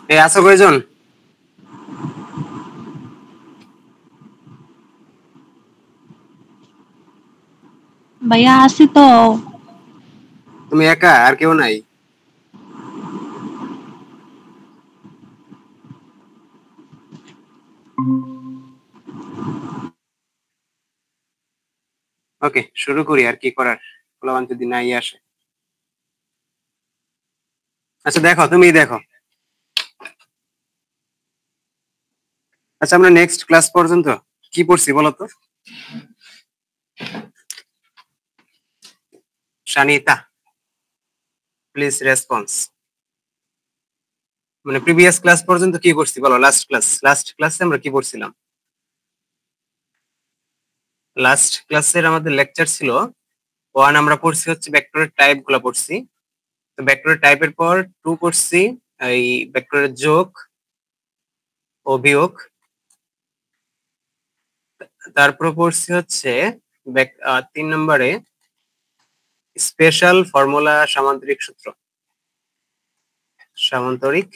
এই আছো কয়জন? ভাইয়া আসি তো। তুমি একা আর কেউ নাই? ওকে, শুরু করি। আর কি করার, পোলাপান যদি নাই আসে। আচ্ছা দেখো, তুমি দেখো। আচ্ছা, আমরা নেক্সট ক্লাস পর্যন্ত কি পড়ছি বলো তো? শানিতা, প্লিজ রেসপন্স। মানে প্রিভিয়াস ক্লাস পর্যন্ত কি পড়ছি বলো? লাস্ট ক্লাসে আমরা কি পড়ছিলাম? লাস্ট ক্লাসের আমাদের লেকচার ছিল ওয়ান, আমরা পড়ছি হচ্ছে ভেক্টরের টাইপ গুলা পড়ছি। তো ভেক্টরের টাইপের পর টু পড়ছি এই ভেক্টরের যোগ ও বিয়োগ। তারপর পড়ছি হচ্ছে 3 নম্বরে স্পেশাল ফর্মুলা, সামান্তরিক সূত্র, সামান্তরিক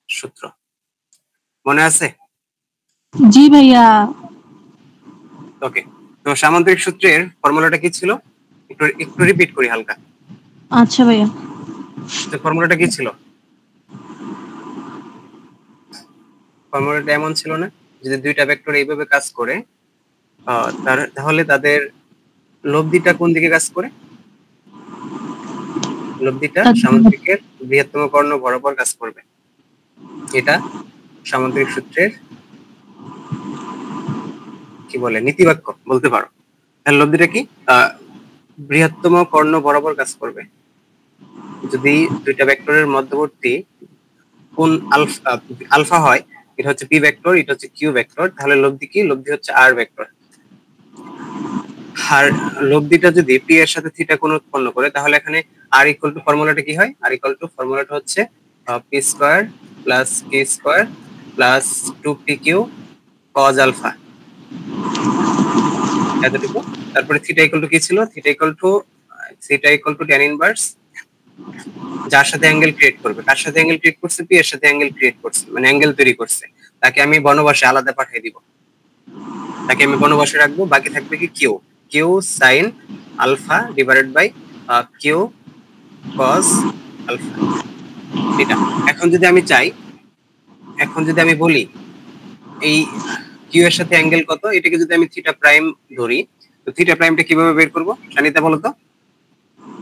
সূত্র। মনে আছে? জি ভাইয়া। ওকে, তো সামান্তরিক সূত্রের ফর্মুলাটা কি ছিল? একটু একটু রিপিট করি হালকা। আচ্ছা ভাইয়া। তো ফর্মুলাটা কি ছিল? ফর্মুলাটা এমন ছিল না, যদি দুইটা ভেক্টর এইভাবে কাজ করে তাহলে তাদের লব্ধিটা কোন দিকে কাজ করে? লব্ধিটা সামান্তরিকের বৃহত্তম কর্ণ বরাবর কাজ করবে। এটা সামান্তরিক সূত্রের কি বলে, নীতিবাক্য বলতে পারো। তাহলে লব্ধিটা কি? বৃহত্তম কর্ণ বরাবর কাজ করবে। যদি দুইটা ভেক্টরের মধ্যবর্তী কোন আলফা হয়, এটা হচ্ছে পি ভেক্টর, এটা হচ্ছে কিউ ভেক্টর, তাহলে লব্ধি কি? লব্ধি হচ্ছে আর ভেক্টর। আর লব্ধিটা যদি পি এর সাথে থিটা কোণ উৎপন্ন করে, তাহলে এখানে আর ইকুয়াল টু ফর্মুলাটা কি হয়? আর ইকুয়াল টু ফর্মুলাটা হচ্ছে P square plus Q square plus 2pq cos alpha, এতটুকু। তারপরে থিটা ইকুয়াল টু কি ছিল? Theta equal to tan inverse, যার সাথে অ্যাঙ্গেল ক্রিয়েট করবে। কার সাথে অ্যাঙ্গেল ক্রিয়েট করছে? পি এর সাথে অ্যাঙ্গেল ক্রিয়েট করছে, মানে অ্যাঙ্গেল তৈরি করছে। তাকে আমি বনবাসে আলাদা পাঠিয়ে দিব, তাকে আমি বনবাসে রাখবো। বাকি থাকবে কি? Q, Q sine alpha divided by Q cos alpha, এটা। এখন যদি আমি চাই, এখন যদি আমি বলি এই কিউ এর সাথে অ্যাঙ্গেল কত, এটাকে যদি আমি থিটা প্রাইম ধরি, তো থিটা প্রাইমটা কিভাবে বের করব শানিতা বলো তো?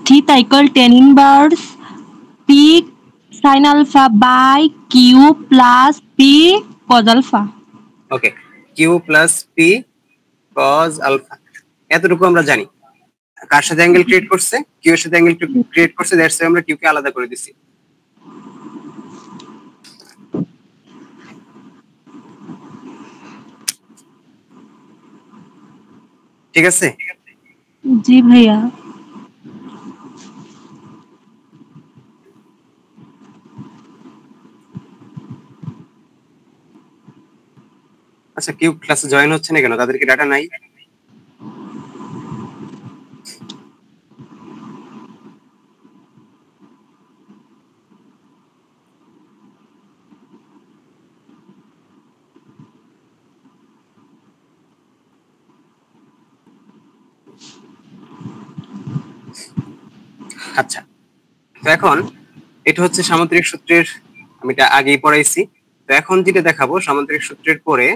Theta equal tan inverse P sin alpha by Q plus P cos alpha. Okay, Q plus P cos alpha, এতটুকু আমরা জানি। কার সাথে অ্যাঙ্গেল ক্রিয়েট করছে? কিউ এর সাথে অ্যাঙ্গেল ক্রিয়েট করছে, দ্যাটস ওয়াই আমরা কিউ কে আলাদা করে দিছি। ঠিক আছে? জি ভাইয়া। আচ্ছা, কিউ ক্লাসে জয়েন হচ্ছে না কেন? তাদের কি ডাটা নাই? আচ্ছা, তো এখন এটা হচ্ছে সামান্তরিক সূত্রের, আমি এটা আগেই পড়াইছি। তো এখন যেটা দেখাবো, সামান্তরিক সূত্রের পরে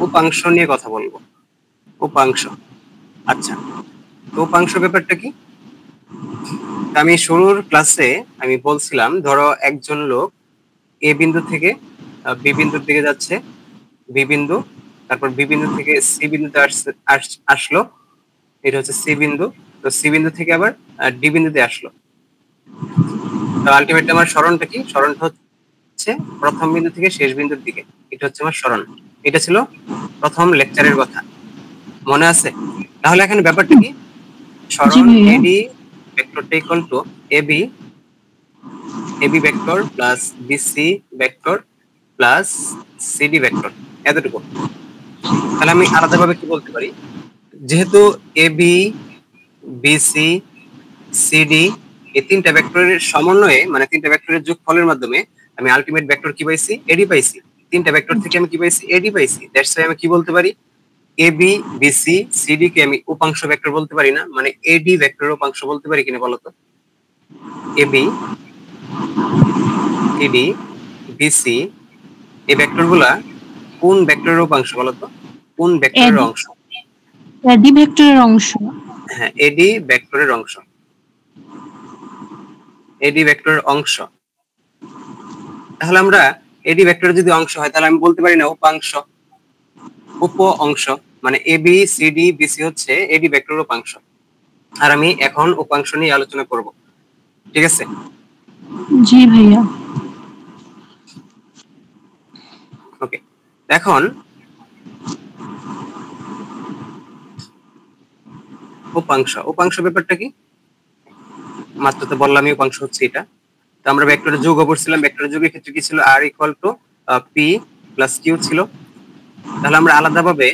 উপাংশ নিয়ে কথা বলবো। উপাংশ। আচ্ছা, তো উপাংশ ব্যাপারটা কি? আমি শুরুর ক্লাসে আমি বলছিলাম, ধরো একজন লোক এ বিন্দু থেকে বি বিন্দুর দিকে যাচ্ছে, বি বিন্দু, তারপর বি বিন্দু থেকে সি বিন্দুতে আসলো, এটা হচ্ছে সি বিন্দু। তো সি বিন্দু থেকে আবার ডি বিন্দুতে আসলো। তো আলটিমেটলি আমার সরণটা কি? সরণটা হচ্ছে প্রথম বিন্দু থেকে শেষ বিন্দুর দিকে, এটা হচ্ছে আমার সরণ। এটা ছিল প্রথম লেকচারের কথা, মনে আছে? তাহলে এখানে ব্যাপারটা কি? সরণ এডি ভেক্টরটা equal to AB, AB vector plus BC vector plus CD vector, এতটুকু। তাহলে আমি আলাদাভাবে কি বলতে পারি? যেহেতু এবি বিসি সিডি এই তিনটা ভেক্টরের সমন্বয়ে মানে তিনটা ভেক্টরের যোগফলের মাধ্যমে আমি আলটিমেট ভেক্টর কি পাইছি, এডি পাইছি। তিনটা ভেক্টর থেকে আমি কি পাইছি, এডি পাইছি। দ্যাটস ওয়াই আমি কি বলতে পারি, এবি বিসি সিডি কে আমি উপাংশ ভেক্টর বলতে পারি না, মানে এডি ভেক্টরের উপাংশ বলতে পারি কিনা বলতো? এবি সিডি বিসি এই ভেক্টরগুলা কোন ভেক্টরের উপাংশ বলতো? কোন ভেক্টরের অংশ? এডি ভেক্টরের অংশ। হ্যাঁ, এডি ভেক্টরের অংশ। এডি ভেক্টরের অংশ। তাহলে আমরা এডি ভেক্টরের যদি অংশ হয় তাহলে আমি বলতে পারি না উপাংশ, উপ অংশ। মানে এবি সিডি বিসি হচ্ছে এডি ভেক্টরের উপাংশ। আর আমি এখন উপাংশ নিয়ে আলোচনা করব, ঠিক আছে? জি ভাইয়া। ওকে, এখন উপাংশ, উপাংশ ব্যাপারটা কি? মাত্র তো বললামই উপাংশ হচ্ছে এটা। তো আমরা ভেক্টরের যোগ করছিলাম, ভেক্টরের যোগের ক্ষেত্রে কি ছিল, R equal to P plus Q ছিল। তাহলে আমরা আলাদাভাবে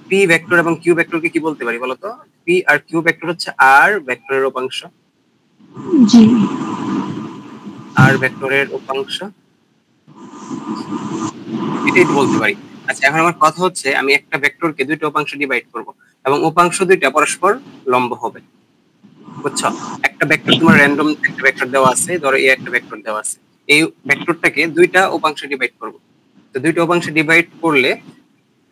পি ভেক্টর এবং কিউ ভেক্টরকে কি বলতে পারি বলতো? পি আর কিউ ভেক্টর হচ্ছে আর ভেক্টরের উপাংশ। জি। আর ভেক্টরের উপাংশ, এটাই তো বলতে পারি। আচ্ছা, এখন আমার কথা হচ্ছে আমি একটা ভেক্টরকে দুইটা উপাংশে ডিভাইড করব এবং উপাংশ দুইটা পরস্পর লম্ব হবে, বুঝছো? একটা ভেক্টর তোমার র্যান্ডম একটা ভেক্টর দেওয়া আছে, ধরো এই একটা ভেক্টর দেওয়া আছে, এই ভেক্টরটাকে দুইটা উপাংশে ডিভাইড করব। তো দুইটা উপাংশে ডিভাইড করলে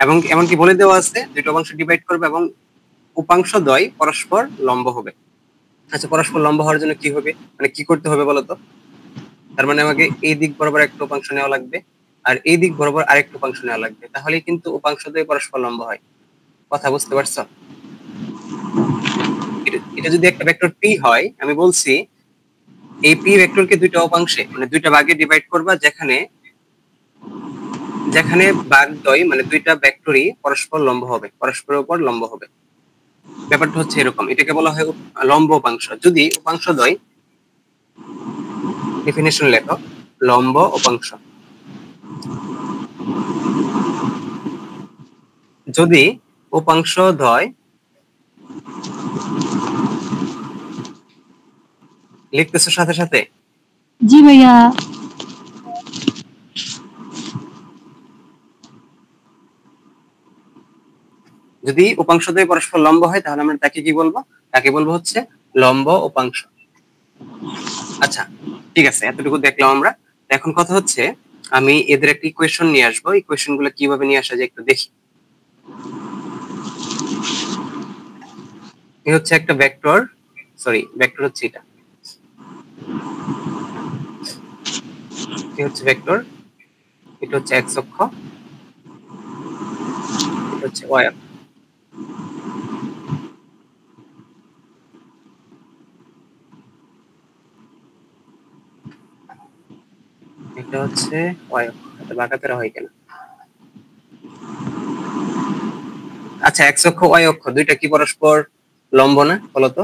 এবং এমনকি বলে দেওয়া আছে দুইটা উপাংশ ডিভাইড করবে এবং উপাংশ দ্বয় পরস্পর লম্ব হবে। আচ্ছা, পরস্পর লম্ব হওয়ার জন্য কি হবে, মানে কি করতে হবে বলতো? তার মানে আমাকে এই দিক বরাবর একটা উপাংশ নেওয়া লাগবে আর এই দিক বরাবর আরেকটা উপাংশ নেওয়া লাগবে, তাহলেই কিন্তু উপাংশ দ্বয় পরস্পর লম্ব হয়। কথা বুঝতে পারছো? এটা যদি একটা ভেক্টর পি হয়, আমি বলছি এই পি ভেক্টরকে দুইটা উপাংশে মানে দুইটা ভাগে ডিভাইড করবা, যেখানে যেখানে ভাগদ্বয় মানে দুইটা ভেক্টরই পরস্পর লম্ব হবে, পরস্পরের উপর লম্ব হবে। ব্যাপারটা হচ্ছে এরকম, এটাকে বলা হয় লম্ব উপাংশ। যদি উপাংশদ্বয়, ডেফিনেশন লেখো, লম্ব উপাংশ। যদি উপাংশদ্বয়, লিখতেছো সাথে সাথে? জি ভাইয়া। যদি উপাংশদ্বয় পরস্পর লম্ব হয় তাহলে আমরা তাকে কি বলবো? তাকে বলবো হচ্ছে লম্ব উপাংশ। আচ্ছা, ঠিক আছে, এতটুকু দেখলাম আমরা। এখন কথা হচ্ছে আমি এদের একটা ইকুয়েশন নিয়ে আসবো, ইকুয়েশন গুলো কিভাবে নিয়ে আসা যায় একটু দেখি। এই হচ্ছে একটা ভেক্টর, সরি ভেক্টর হচ্ছে এটা, এই হচ্ছে ভেক্টর, এটা হচ্ছে এক্স অক্ষ, এটা হচ্ছে ওয়াই অক্ষ। এটা হচ্ছে ওয়াই অক্ষ, এটা বাঁকাতেরা হয় কেন? আচ্ছা, এক্স অক্ষ ওয়াই অক্ষ দুইটা কি পরস্পর লম্ব না বলতো?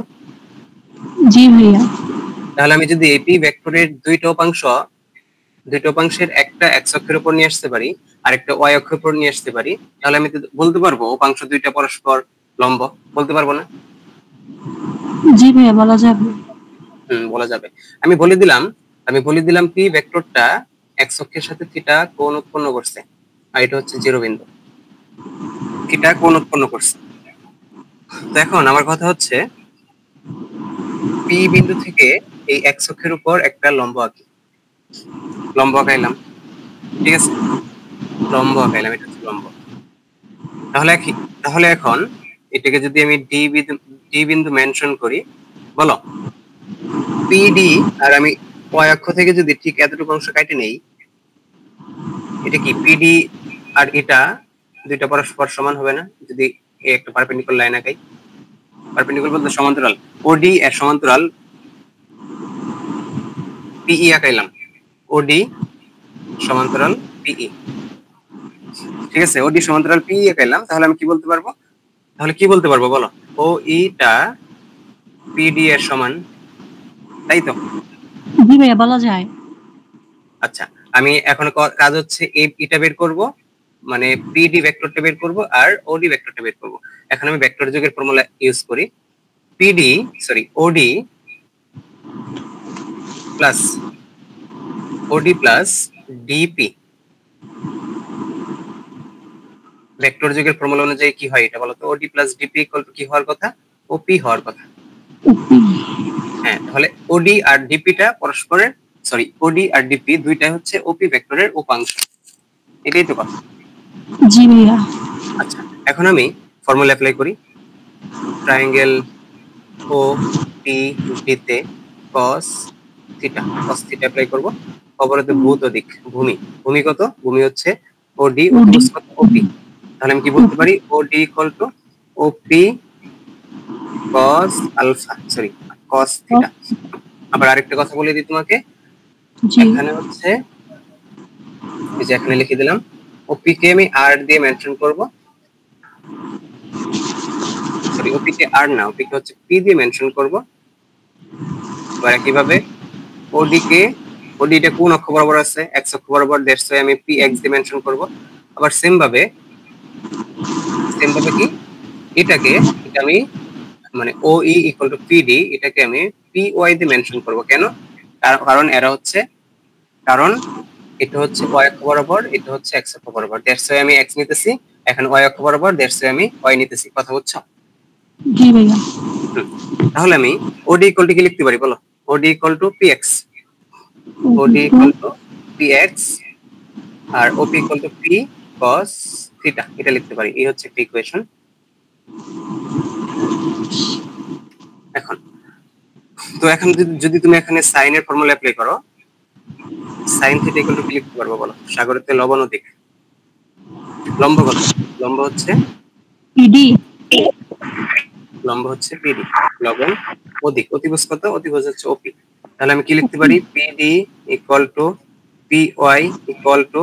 জি ভাইয়া। তাহলে আমি যদি এপি ভেক্টরের দুইটা উপাংশের একটা এক্স অক্ষের উপর নিয়ে আসতে পারি আর একটা ওয়াই অক্ষের উপর নিয়ে আসতে পারি, তাহলে আমি তো বলতে পারবো উপাংশ দুইটা পরস্পর লম্ব, বলতে পারবো না? জি ভাইয়া, বলা যাবে। বলা যাবে। আমি বলে দিলাম পি ভেক্টরটা এক্স অক্ষের সাথে থিটা কোণ উৎপন্ন করছে আর এটা হচ্ছে জিরো বিন্দু, থিটা কোণ উৎপন্ন করছে। তো এখন আমার কথা হচ্ছে পি বিন্দু থেকে এই এক্স অক্ষের উপর একটা লম্ব আঁকি, লম্ব আঁকাইলাম, ঠিক আছে? লম্ব আঁকাইলাম, এটা হচ্ছে লম্ব। তাহলে এখন এটাকে যদি আমি ডি বিন্দু মেনশন করি, বলো পিডি, আর আমি ওয়াই অক্ষ থেকে যদি ঠিক এতটুকু অংশ কেটে নেই, এটা কি পিডি আর এটা দুইটা পরস্পর সমান হবে না যদি একটা পারপেন্ডিকুলার লাইন আঁকাই? পারপেন্ডিকুলার বলতে সমান্তরাল, ওডি এর সমান্তরাল পিই আঁকাইলাম, ওডি সমান্তরাল পিই, ঠিক আছে? ওডি সমান্তরাল পিই আঁকাইলাম, তাহলে আমি কি বলতে পারবো? বলো, ও ইটা পিডি এর সমান, তাই তো? জি ভাইয়া, বলা যায়। আচ্ছা, আমি এখন কাজ হচ্ছে এটা বের করব, মানে পিডি ভেক্টরটা বের করব আর ওডি ভেক্টরটা বের করব। এখন আমি ভেক্টর যোগের ফর্মুলা ইউজ করি, PD sorry OD plus OD plus DP. Vector যুগের ফর্মুলা অনুযায়ী কি হয় এটা বলো তো? ওডি প্লাস ডিপি ইকুয়াল টু কি হওয়ার কথা? ওপি হওয়ার কথা। ওপি। হ্যাঁ, তাহলে ওডি আর ডিপিটা পরস্পরের, সরি, ওডি আর ডিপি দুইটাই হচ্ছে ওপি ভেক্টরের উপাংশ। এটাই তো কথা। জি ভাইয়া। আচ্ছা, এখন আমি ফর্মুলা অ্যাপ্লাই করি। ট্রায়াঙ্গেল ও পি ডি তে cos থিটা অ্যাপ্লাই করব। অবরত ভূত দিক, ভূমি। ভূমি কত? ভূমি হচ্ছে ওডি, অতিভুজ কত? ওপি। তাহলে আমি কি বলতে পারি? OD equal to OP cos alpha, sorry, cos theta. আবার আরেকটা কথা বলে দিই তোমাকে, জি। এখানে হচ্ছে এই যে এখানে লিখে দিলাম, ওপি কে আমি আর দিয়ে মেনশন করব, সরি, ওপি কে আর না, ওপি কে হচ্ছে পি দিয়ে মেনশন করব। এবার কিভাবে ওডি কে, ওডি টা কোন অক্ষ বরাবর আছে? এক্স অক্ষ বরাবর, দ্যাটস ওয়াই আমি পি এক্স দিয়ে মেনশন করব। আবার সেম ভাবে কি এটাকে, এটা আমি মানে ও ই ইকুয়াল টু পিডি, এটাকে আমি পি ওয়াই দিয়ে মেনশন করব। কেন? কারণ এরা হচ্ছে, কারণ এটা হচ্ছে ওয়াই অক্ষ বরাবর, এটা হচ্ছে এক্স অক্ষ বরাবর, দ্যাটস ওয়াই আমি এক্স নিতেছি, এখন ওয়াই অক্ষ বরাবর, দ্যাটস ওয়াই আমি ওয়াই নিতেছি। কথা বুঝছো? জি ভাইয়া। তাহলে আমি ওডি ইকুয়াল টু কি লিখতে পারি বলো? ওডি equal to P X, OD OP equal to P X আর OP equal to P cos theta, এটা লিখতে পারি। এই হচ্ছে একটা ইকুয়েশন। এখন তো এখন যদি তুমি এখানে সাইনের ফর্মুলা অ্যাপ্লাই করো, সাইন থিটা ইকুয়াল টু কি লিখতে পারবো বলো? সাগরের লবণ অধিক লম্ব কত? লম্ব হচ্ছে পিডি। লম্ব হচ্ছে পিডি, লবণ অধিক, অতিভুজ কত? অতিভুজ হচ্ছে ওপি। তাহলে আমি কি লিখতে পারি? PD equal to P Y equal to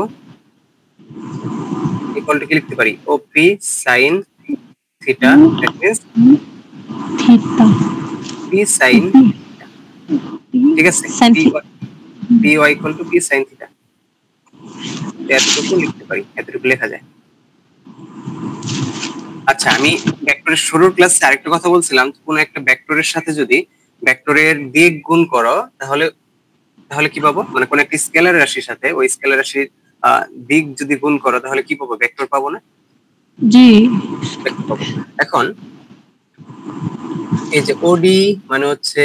কি লিখতে পারি? OP sine theta, that means theta. P sine, OP ঠিক আছে, sine P theta. P Y equal to P sine theta. এতটুকু লিখতে পারি, এতটুকু লেখা যায়। আচ্ছা, আমি ভেক্টরের শুরুর ক্লাসে আরেকটা কথা বলছিলাম, কোন একটা ভেক্টরের সাথে যদি ভেক্টরের দিক গুণ করো তাহলে তাহলে কি পাবো? মানে কোন একটা স্কেলার রাশির সাথে ওই স্কেলার রাশির দিক যদি গুণ করো তাহলে কি পাবো? ভেক্টর পাবো না? জি। ভেক্টর পাবো। এখন এই যে ওডি মানে হচ্ছে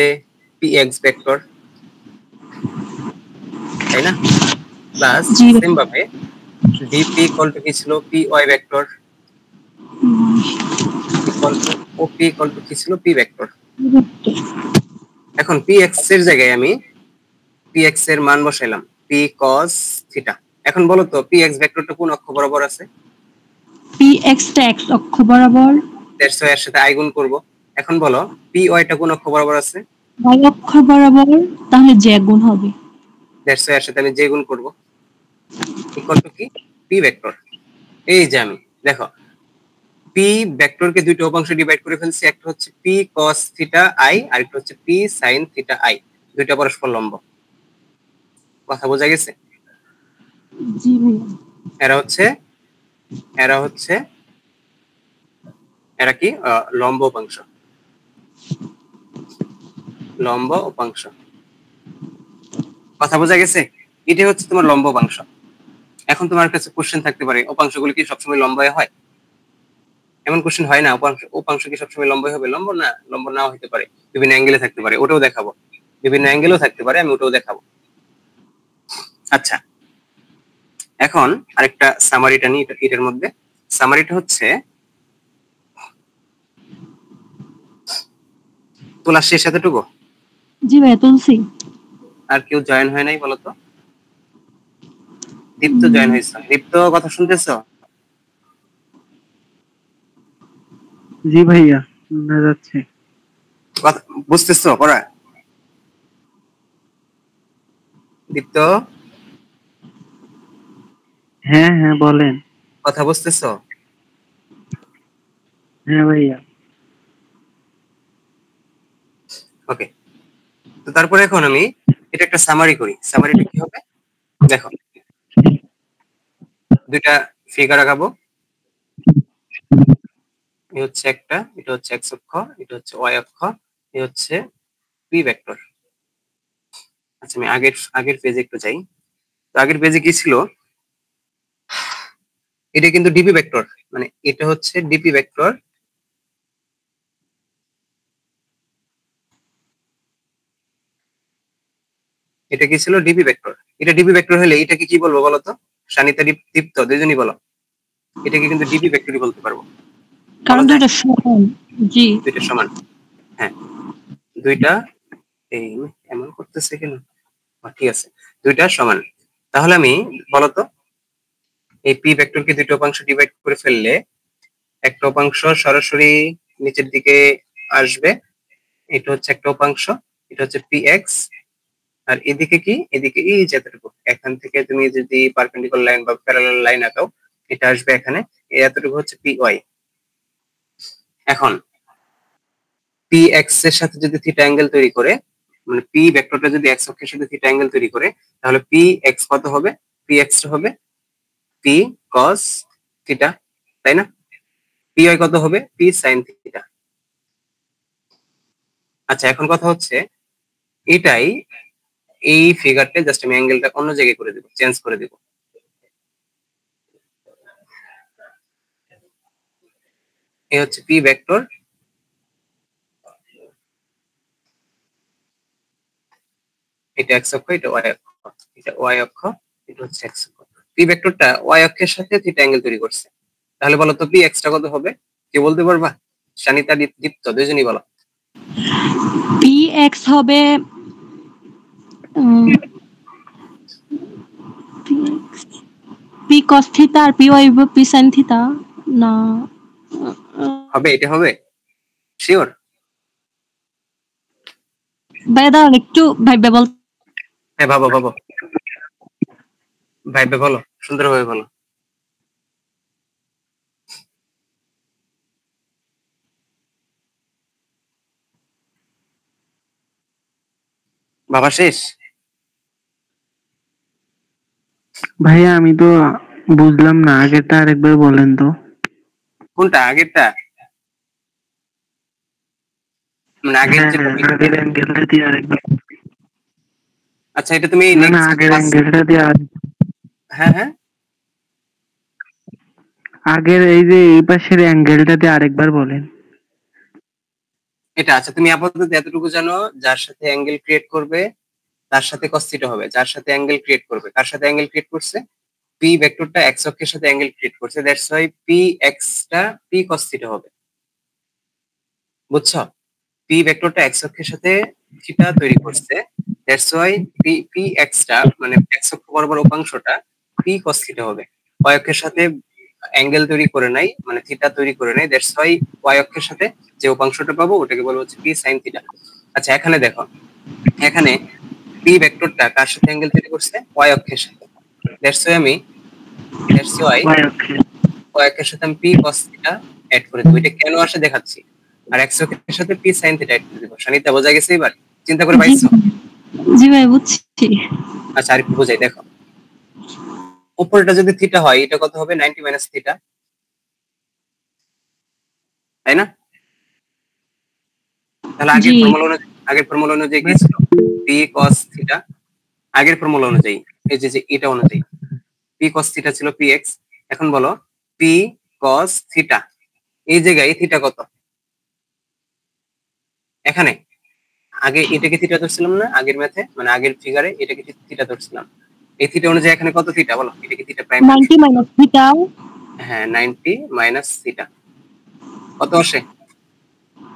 পি এক্স ভেক্টর, তাই না? প্লাস জি সেম ভাবে ডিপি ইকুয়াল টু কি ছিল? P Y vector equal to OP equal to কি ছিল? P vector. এখন পি এক্স এর জায়গায় আমি পি এক্স এর মান বসাইলাম, পি কস থিটা। এখন বলো তো পি এক্স ভেক্টরটা কোন অক্ষ বরাবর আছে? পি এক্স টা এক্স অক্ষ বরাবর। দ্যাটস ওয়াই এর সাথে আই গুণ করব। এখন বলো পি ওয়াই টা কোন অক্ষ বরাবর আছে? y অক্ষ বরাবর, তাহলে j গুণ হবে। দ্যাটস ওয়াই এর সাথে আমি জে গুণ করব, ইকুয়াল টু কি? P vector. এই যে আমি দেখো পি ভেক্টরকে দুইটা উপাংশে ডিভাইড করে ফেলছি, একটা হচ্ছে পি কস থিটা আই আর একটা হচ্ছে পি সাইন থিটা আই, দুইটা পরস্পর লম্ব। কথা বোঝা গেছে? জি ভাইয়া। এরা হচ্ছে এরা হচ্ছে এরা কি লম্ব উপাংশ, লম্ব উপাংশ। কথা বোঝা গেছে? এটা হচ্ছে তোমার লম্ব উপাংশ। এখন তোমার কাছে কোশ্চেন থাকতে পারে, উপাংশগুলো কি সবসময় লম্বাই হয়? এমন কোশ্চেন হয় না। উপাংশ কি সবসময় লম্বাই হবে? লম্ব না, লম্ব নাও হতে পারে, বিভিন্ন অ্যাঙ্গেলে থাকতে পারে, ওটাও দেখাবো। বিভিন্ন অ্যাঙ্গেলেও থাকতে পারে, আমি ওটাও দেখাবো। আচ্ছা, এখন আরেকটা সামারিটা নিই এটার মধ্যে। সামারিটা হচ্ছে তোলা শেষ এতটুকু। জি ভাইয়া তুলসী। আর কেউ জয়েন হয় নাই বলতো? দীপ্ত জয়েন হয়েছে। দীপ্ত কথা শুনতেছো? জি ভাইয়া, শোনা যাচ্ছে। কথা বুঝতেছো পড়া? দীপ্ত হ্যাঁ হ্যাঁ বলেন। কথা বুঝতেছো? হ্যাঁ ভাইয়া। ওকে, তো তারপরে এখন আমি এটা একটা সামারি করি। সামারিটা কি হবে দেখো, দুইটা ফিগার আঁকাবো। এই হচ্ছে একটা, এটা হচ্ছে এক্স অক্ষ, এটা হচ্ছে ওয়াই অক্ষ, এই হচ্ছে পি ভেক্টর। আচ্ছা আমি আগের পেজে একটু যাই। তো আগের পেজে কি ছিল, এটা কিন্তু ডিপি ভেক্টর, মানে এটা হচ্ছে ডিপি ভেক্টর। এটা কি ছিল, ডিপি ভেক্টর। এটা ডিপি ভেক্টর হলে এটাকে কি বলবো বলো তো, সানিতা দীপ্ত দুইজনই বলো, এটাকে কিন্তু ডিপি ভেক্টরই বলতে পারবো। কারণ দুটো সমান। জি, দুইটা সমান। হ্যাঁ, দুইটা এই এমন করতেছে কেন, ঠিক আছে, দুইটা সমান। তাহলে আমি বলতো এই পি ভেক্টরকে দুটো উপাংশ ডিভাইড করে ফেললে একটা উপাংশ সরাসরি নিচের দিকে আসবে, এটা হচ্ছে একটা উপাংশ, এটা হচ্ছে পি এক্স। আর এদিকে কি, এদিকে এই যতটুকু এখান থেকে তুমি যদি পারপেন্ডিকুলার লাইন বা প্যারালাল লাইন আঁকাও, এটা আসবে এখানে, এতটুকু হচ্ছে পি ওয়াই। এখন পি এক্স এর সাথে যদি থিটা অ্যাঙ্গেল তৈরি করে, মানে পি ভেক্টরটা যদি এক্স অক্ষের সাথে থিটা অ্যাঙ্গেল তৈরি করে, তাহলে পি এক্স কত হবে, পি এক্স হবে পি কস থিটা, তাই না? পি ওয়াই কত হবে, পি সাইন থিটা। আচ্ছা এখন কথা হচ্ছে এটাই, এই ফিগারটা জাস্ট আমি অ্যাঙ্গেলটা অন্য জায়গায় করে দেব, চেঞ্জ করে দেব। এই হচ্ছে পি ভেক্টর, এটা এক্স অক্ষ, এটা ওয়াই অক্ষ, এটা ওয়াই অক্ষ, এটা হচ্ছে এক্স অক্ষ। পি ভেক্টরটা ওয়াই অক্ষের সাথে থিটা অ্যাঙ্গেল তৈরি করছে। তাহলে বলো তো পি এক্সটা কত হবে, কে বলতে পারবা? সানিতা দীপ্ত দুইজনই বলো। পি এক্স হবে পি কস থিটা আর P Y P sine theta না হবে, এটা হবে শিওর? ভাইয়া একটু ভাইবে বল। হ্যাঁ ভাবো ভাবো, ভাইবে বলো, সুন্দরভাবে বলো। বাবা শেষ? ভাইয়া আমি তো বুঝলাম না, আগেরটা আরেকবার বলেন তো। কোনটা আগেরটা, মানে আগের হ্যাঁ যে হ্যাঁ, আগের অ্যাঙ্গেলটা দিয়ে আরেকবার। আচ্ছা এটা তুমি না না, নেক্সট আগের ক্লাস, অ্যাঙ্গেলটা দিয়ে হ্যাঁ হ্যাঁ আগের এই যে এই পাশের অ্যাঙ্গেলটা দিয়ে আরেকবার বলেন। এটা। আচ্ছা তুমি আপাতত এতটুকু জানো, যার সাথে অ্যাঙ্গেল ক্রিয়েট করবে তার সাথে cos থিটা হবে, যার সাথে অ্যাঙ্গেল ক্রিয়েট করবে, কার সাথে অ্যাঙ্গেল ক্রিয়েট করছে, পি ভেক্টরটা এক্স অক্ষের সাথে অ্যাঙ্গেল ক্রিয়েট করছে, দ্যাটস ওয়াই পি এক্স টা পি cos থিটা হবে। বুঝছো? পি ভেক্টরটা এক্স অক্ষের সাথে থিটা তৈরি করছে, that's why P P x টা মানে এক্স অক্ষ বরাবর উপাংশটা পি cos থিটা হবে। ওয়াই অক্ষের সাথে অ্যাঙ্গেল তৈরি করে নাই, মানে থিটা তৈরি করে নাই, দ্যাটস ওয়াই ওয়াই অক্ষের সাথে যে উপাংশটা পাবো ওটাকে বলবো হচ্ছে পি সাইন থিটা। আচ্ছা এখানে দেখো, এখানে পি ভেক্টরটা কার সাথে অ্যাঙ্গেল তৈরি করছে, ওয়াই অক্ষের সাথে, দ্যাটস ওয়াই আমি দ্যাটস ওয়াই ওয়াই অক্ষের সাথে আমি পি cos থিটা অ্যাড করে দেবো। এটা কেন আসে দেখাচ্ছি। আর এক্স অক্ষের সাথে পি সাইন থিটা অ্যাড করে দেবো। সানিতা বোঝা গেছে এবার? চিন্তা করে পাইছো? জি ভাই বুঝছি। আচ্ছা আরেকটু বোঝাই, দেখো উপরটা যদি থিটা হয় এটা কত হবে, 90 মাইনাস থিটা, তাই না? তাহলে জি আগের ফর্মুলা অনুযায়ী কি ছিল, পি cos থিটা, আগের ফর্মুলা অনুযায়ী এই যে যে এটা অনুযায়ী পি cos থিটা ছিল পি এক্স। এখন বলো পি cos থিটা, এই জায়গায় থিটা কত, এখানে আগে এটাকে থিটা ধরছিলাম না আগের ম্যাথে, মানে আগের ফিগারে এটাকে থিটা ধরছিলাম, এই থিটা অনুযায়ী এখানে কত থিটা বলো, এটাকে থিটা প্রাইম, 90 মাইনাস থিটা। হ্যাঁ 90 মাইনাস থিটা কত আসে,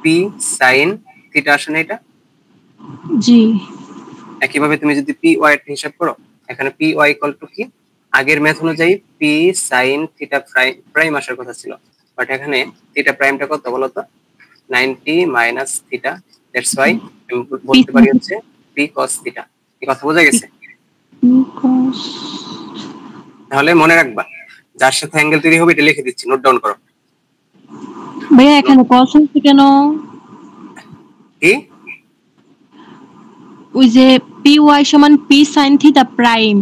পি সাইন থিটা আসে না এটা? জি একইভাবে তুমি যদি পি ওয়াই এর হিসাব করো, এখানে পি ওয়াই ইকুয়াল টু কি, আগের ম্যাথ অনুযায়ী পি সাইন থিটা প্রাইম আসার কথা ছিল, বাট এখানে থিটা প্রাইমটা কত বলো তো, 90 মাইনাস থিটা, দ্যাটস ওয়াই আমি বলতে পারি হচ্ছে পি cos থিটা। এই কথা বোঝা গেছে? তাহলে মনে রাখবা, যার সাথে অ্যাঙ্গেল তৈরি হবে এটা লিখে দিচ্ছি, নোট ডাউন করো। ভাইয়া এখানে cos হচ্ছে কেন? কি? ওই যে পি ওয়াই সমান পি সাইন থিটা প্রাইম,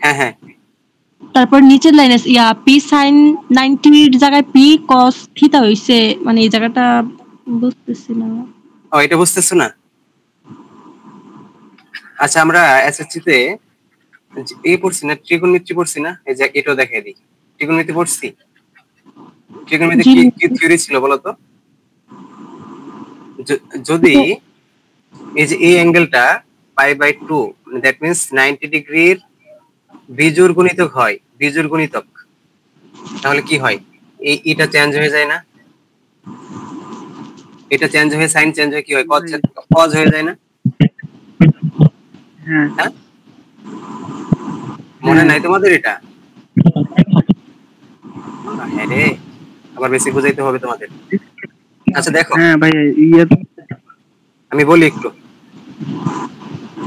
হ্যাঁ হ্যাঁ তারপর নিচের লাইনে ইয়া পি সাইন 90 এর জায়গায় পি cos থিটা হইছে, মানে এই জায়গাটা বুঝতেছি না। ও এটা বুঝতেছো না? আচ্ছা, আমরা এসএসসি তে পড়ছি না, ত্রিকোণমিতি পড়ছি না? এই যে এটাও দেখাই দিই, ত্রিকোণমিতি পড়ছি। ত্রিকোণমিতি জি কি থিওরি ছিল বলতো? যদি এই যে এই অ্যাঙ্গেলটা π/2, দ্যাট মিন্স 90 ডিগ্রির বিজোড় গুণিতক হয়, বিজোড় গুণিতক, তাহলে কি হয়? এটা চেঞ্জ হয়ে যায় না? এটা চেঞ্জ হয়ে সাইন চেঞ্জ হয়ে কি হয়? কজ হয়ে যায় না? হ্যাঁ হ্যাঁ, মনে নাই তোমাদের এটা? হ্যাঁ রে, আবার বেশি বুঝাইতে হবে তোমাদের। আচ্ছা দেখো, হ্যাঁ ভাইয়া, ইয়ে তো আমি বলি একটু,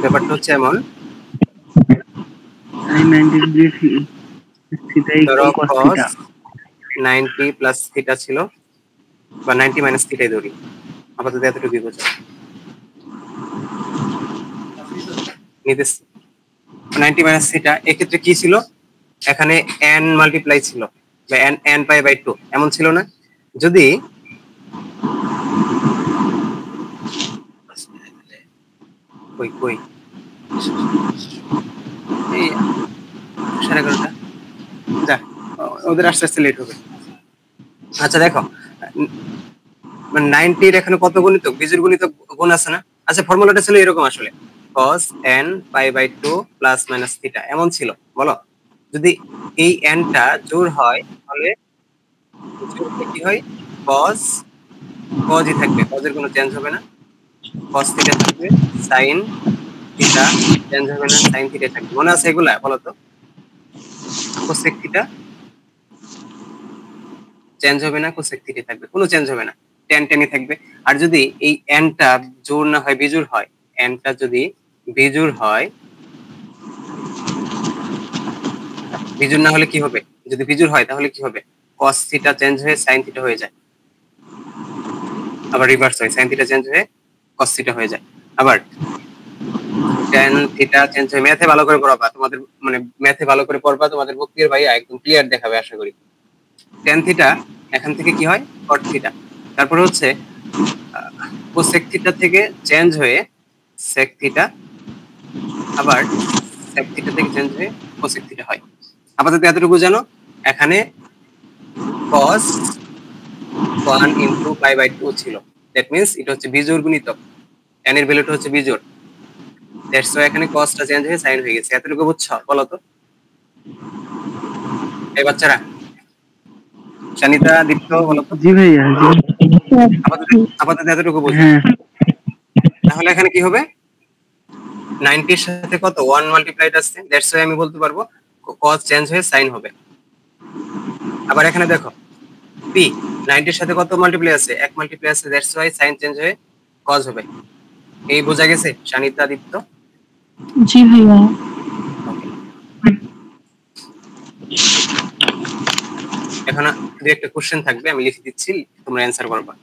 ব্যাপারটা হচ্ছে এমন। sin 90 ডিগ্রি থিটা ধরো equal cos cos theta. 90 plus theta ছিল, বা 90 মাইনাস থিটাই ধরি, আপাতত এতটুকুই বোঝা নিতেছি। 90 মাইনাস থিটা এক্ষেত্রে কি ছিল? এখানে n মাল্টিপ্লাই ছিল, বা n π/2 এমন ছিল না? যদি কই কই এই 11:30, যা, ওদের আস্তে আস্তে লেট হবে। আচ্ছা দেখো, 90-র এখানে কত গুণিতক, বিজোড় গুণিতক গুণ আছে না? আচ্ছা, ফর্মুলাটা ছিল এরকম আসলে, cos n π/2 plus minus theta এমন ছিল, বলো। যদি এই n টা জোড় হয় তাহলে জোড় হলে কি হয়? cos cosই থাকবে, cos-এর কোনো চেঞ্জ হবে না, cos থিটা থাকবে, sin থিটা চেঞ্জ হবে না, sin থিটা থাকবে। মনে আছে এগুলা? বলো তো। cosec থিটা চেঞ্জ হবে না, cosec থিটা থাকবে, কোনো চেঞ্জ হবে না, tan tan ই থাকবে। আর যদি এই n টা জোড় না হয় বিজোড় হয়, n টা যদি বিজোড় হয়, বিজোড় না হলে কি হবে? যদি বিজোড় হয় তাহলে কি হবে? cos থিটা চেঞ্জ হয়ে sin থিটা হয়ে যায়, আবার রিভার্স হয়, sin থিটা চেঞ্জ হয়ে cos থিটা হয়ে যায়, আবার tan থিটা চেঞ্জ হয়ে, ম্যাথে ভালো করে পড়বা তোমাদের, মানে ম্যাথে ভালো করে পড়বা, তোমাদের বক্তৃতার ভাইয়া একদম ক্লিয়ার দেখাবে আশা করি। tan থিটা এখান থেকে কি হয়? cot theta. তারপরে হচ্ছে কোসেক থিটা থেকে চেঞ্জ হয়ে sec থিটা, আবার sec থিটা থেকে চেঞ্জ হয়ে কোসেক থিটা হয়। আপাতত এতটুকু জানো। এখানে cos 1 ইনটু π/2 ছিল, দ্যাট মিন্স এটা হচ্ছে বিজোড় গুণিতক, tan এর ভ্যালুটা হচ্ছে বিজোড়, দ্যাটস ওয়াই এখানে cos টা চেঞ্জ হয়ে sin হয়ে গেছে। এতটুকু বুঝছো? বলো তো এই বাচ্চারা, শানিতা, দীপ্ত, বলো তো। জি ভাইয়া, জি। আপাতত আপাতত এতটুকু বোঝো। হ্যাঁ তাহলে এখানে কি হবে? 90 এর সাথে কত 1 মাল্টিপ্লাইড আছে, দ্যাটস ওয়াই আমি বলতে পারবো cos চেঞ্জ হয়ে sin হবে। আবার এখানে দেখো, p 90 এর সাথে কত মাল্টিপ্লাই আছে? 1 মাল্টিপ্লাই আছে, দ্যাটস ওয়াই sin চেঞ্জ হয়ে cos হবে। এই বোঝা গেছে শানিতা, দীপ্ত? জি ভাইয়া। ওকে, এখন দুই একটা কোশ্চেন থাকবে, আমি লিখে দিচ্ছি, তোমরা অ্যানসার করবা।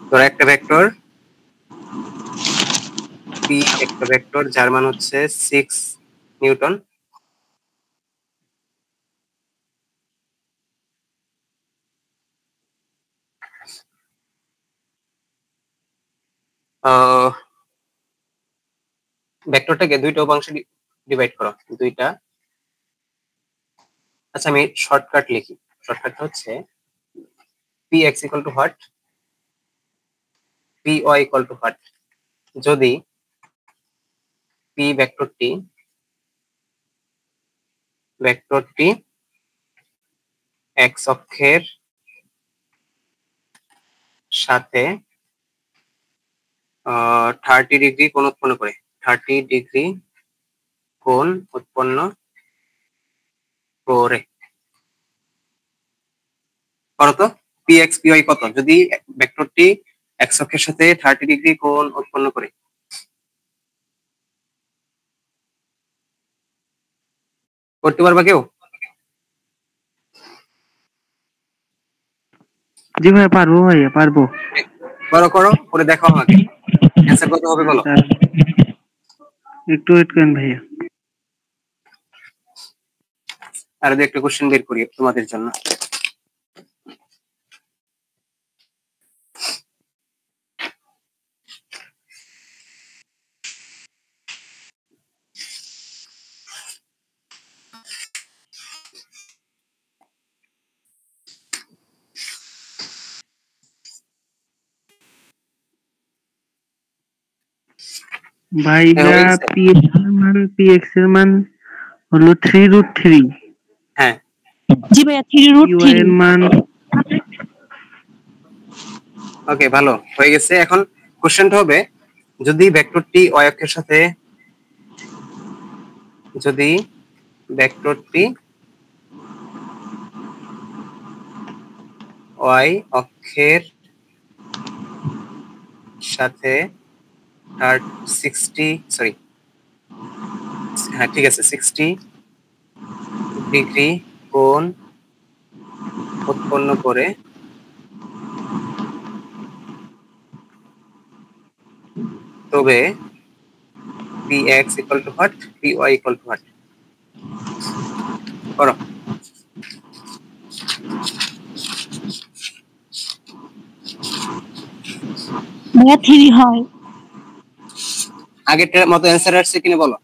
ধরো একটা ভেক্টর p, একটা ভেক্টর যার মান হচ্ছে 6 নিউটন, ভেক্টরটাকে দুইটা উপাংশে ডিভাইড করো, দুইটা। আচ্ছা, আমি শর্টকাট লিখি, শর্টকাটটা হচ্ছে px equal to what, py equal to what. যদি p ভেক্টরটি x অক্ষের সাথে 30 ডিগ্রি কোণ উৎপন্ন করে, 30 ডিগ্রি কোণ উৎপন্ন করে, করো তো px py কত যদি ভেক্টরটি x অক্ষের সাথে 30 ডিগ্রি কোণ উৎপন্ন করে? করতে পারবা কেউ? জি ভাইয়া, পারবো ভাইয়া, পারবো। করো করো, করে দেখো আমাকে অ্যান্সার কত হবে বলো। একটু ওয়েট করেন ভাইয়া। আর দু একটা কোশ্চেন বের করি তোমাদের জন্য। ভাইয়া হয়ে গেছে? px এর মান হলো 3√3, হ্যাঁ, জি ভাইয়া 3√3। py এর মান ওকে, ভালো হয়ে গেছে। এখন কোশ্চেনটা হবে, যদি ভেক্টরটি y অক্ষের সাথে, যদি ভেক্টরটি y অক্ষের সাথে 60, সরি, হ্যাঁ ঠিক আছে, 60 ডিগ্রি কোণ উৎপন্ন করে তবে px equal to what, py equal to what? করো। ভাইয়া 3 হয়। আগেরটার মতো অ্যান্সার আসছে কিনা বলো।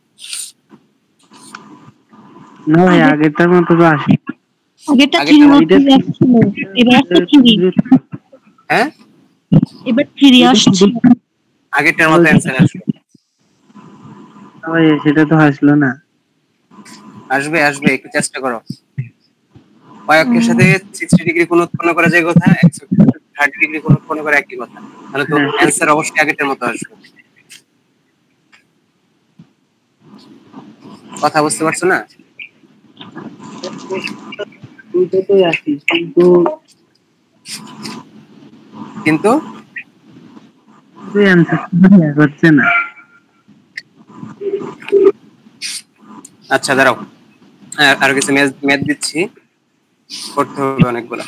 না ভাই, আগেরটার মতো তো আসে। আগেরটা আগেরটার মতো, 3√3 আসছিল, এবার আসছে 3। হ্যাঁ এবার 3 আসছে। আগেরটার মতো অ্যান্সার আসলো। ভাই সেটা তো আসলো না। আসবে আসবে, একটু চেষ্টা করো। y অক্ষের সাথে 60 ডিগ্রি কোণ উৎপন্ন করা যায় কথা, 30 ডিগ্রি কোণ উৎপন্ন করা একই কথা, তাহলে তো হ্যাঁ, অ্যান্সার অবশ্যই আগেরটার মতো আসবে। কথা বুঝতে পারছো না? দুইটাতেই আসি, কিন্তু কিন্তু অ্যান্সার হচ্ছে না। আচ্ছা দাঁড়াও, আর কিছু ম্যাথ দিচ্ছি, করতে হবে অনেকগুলা।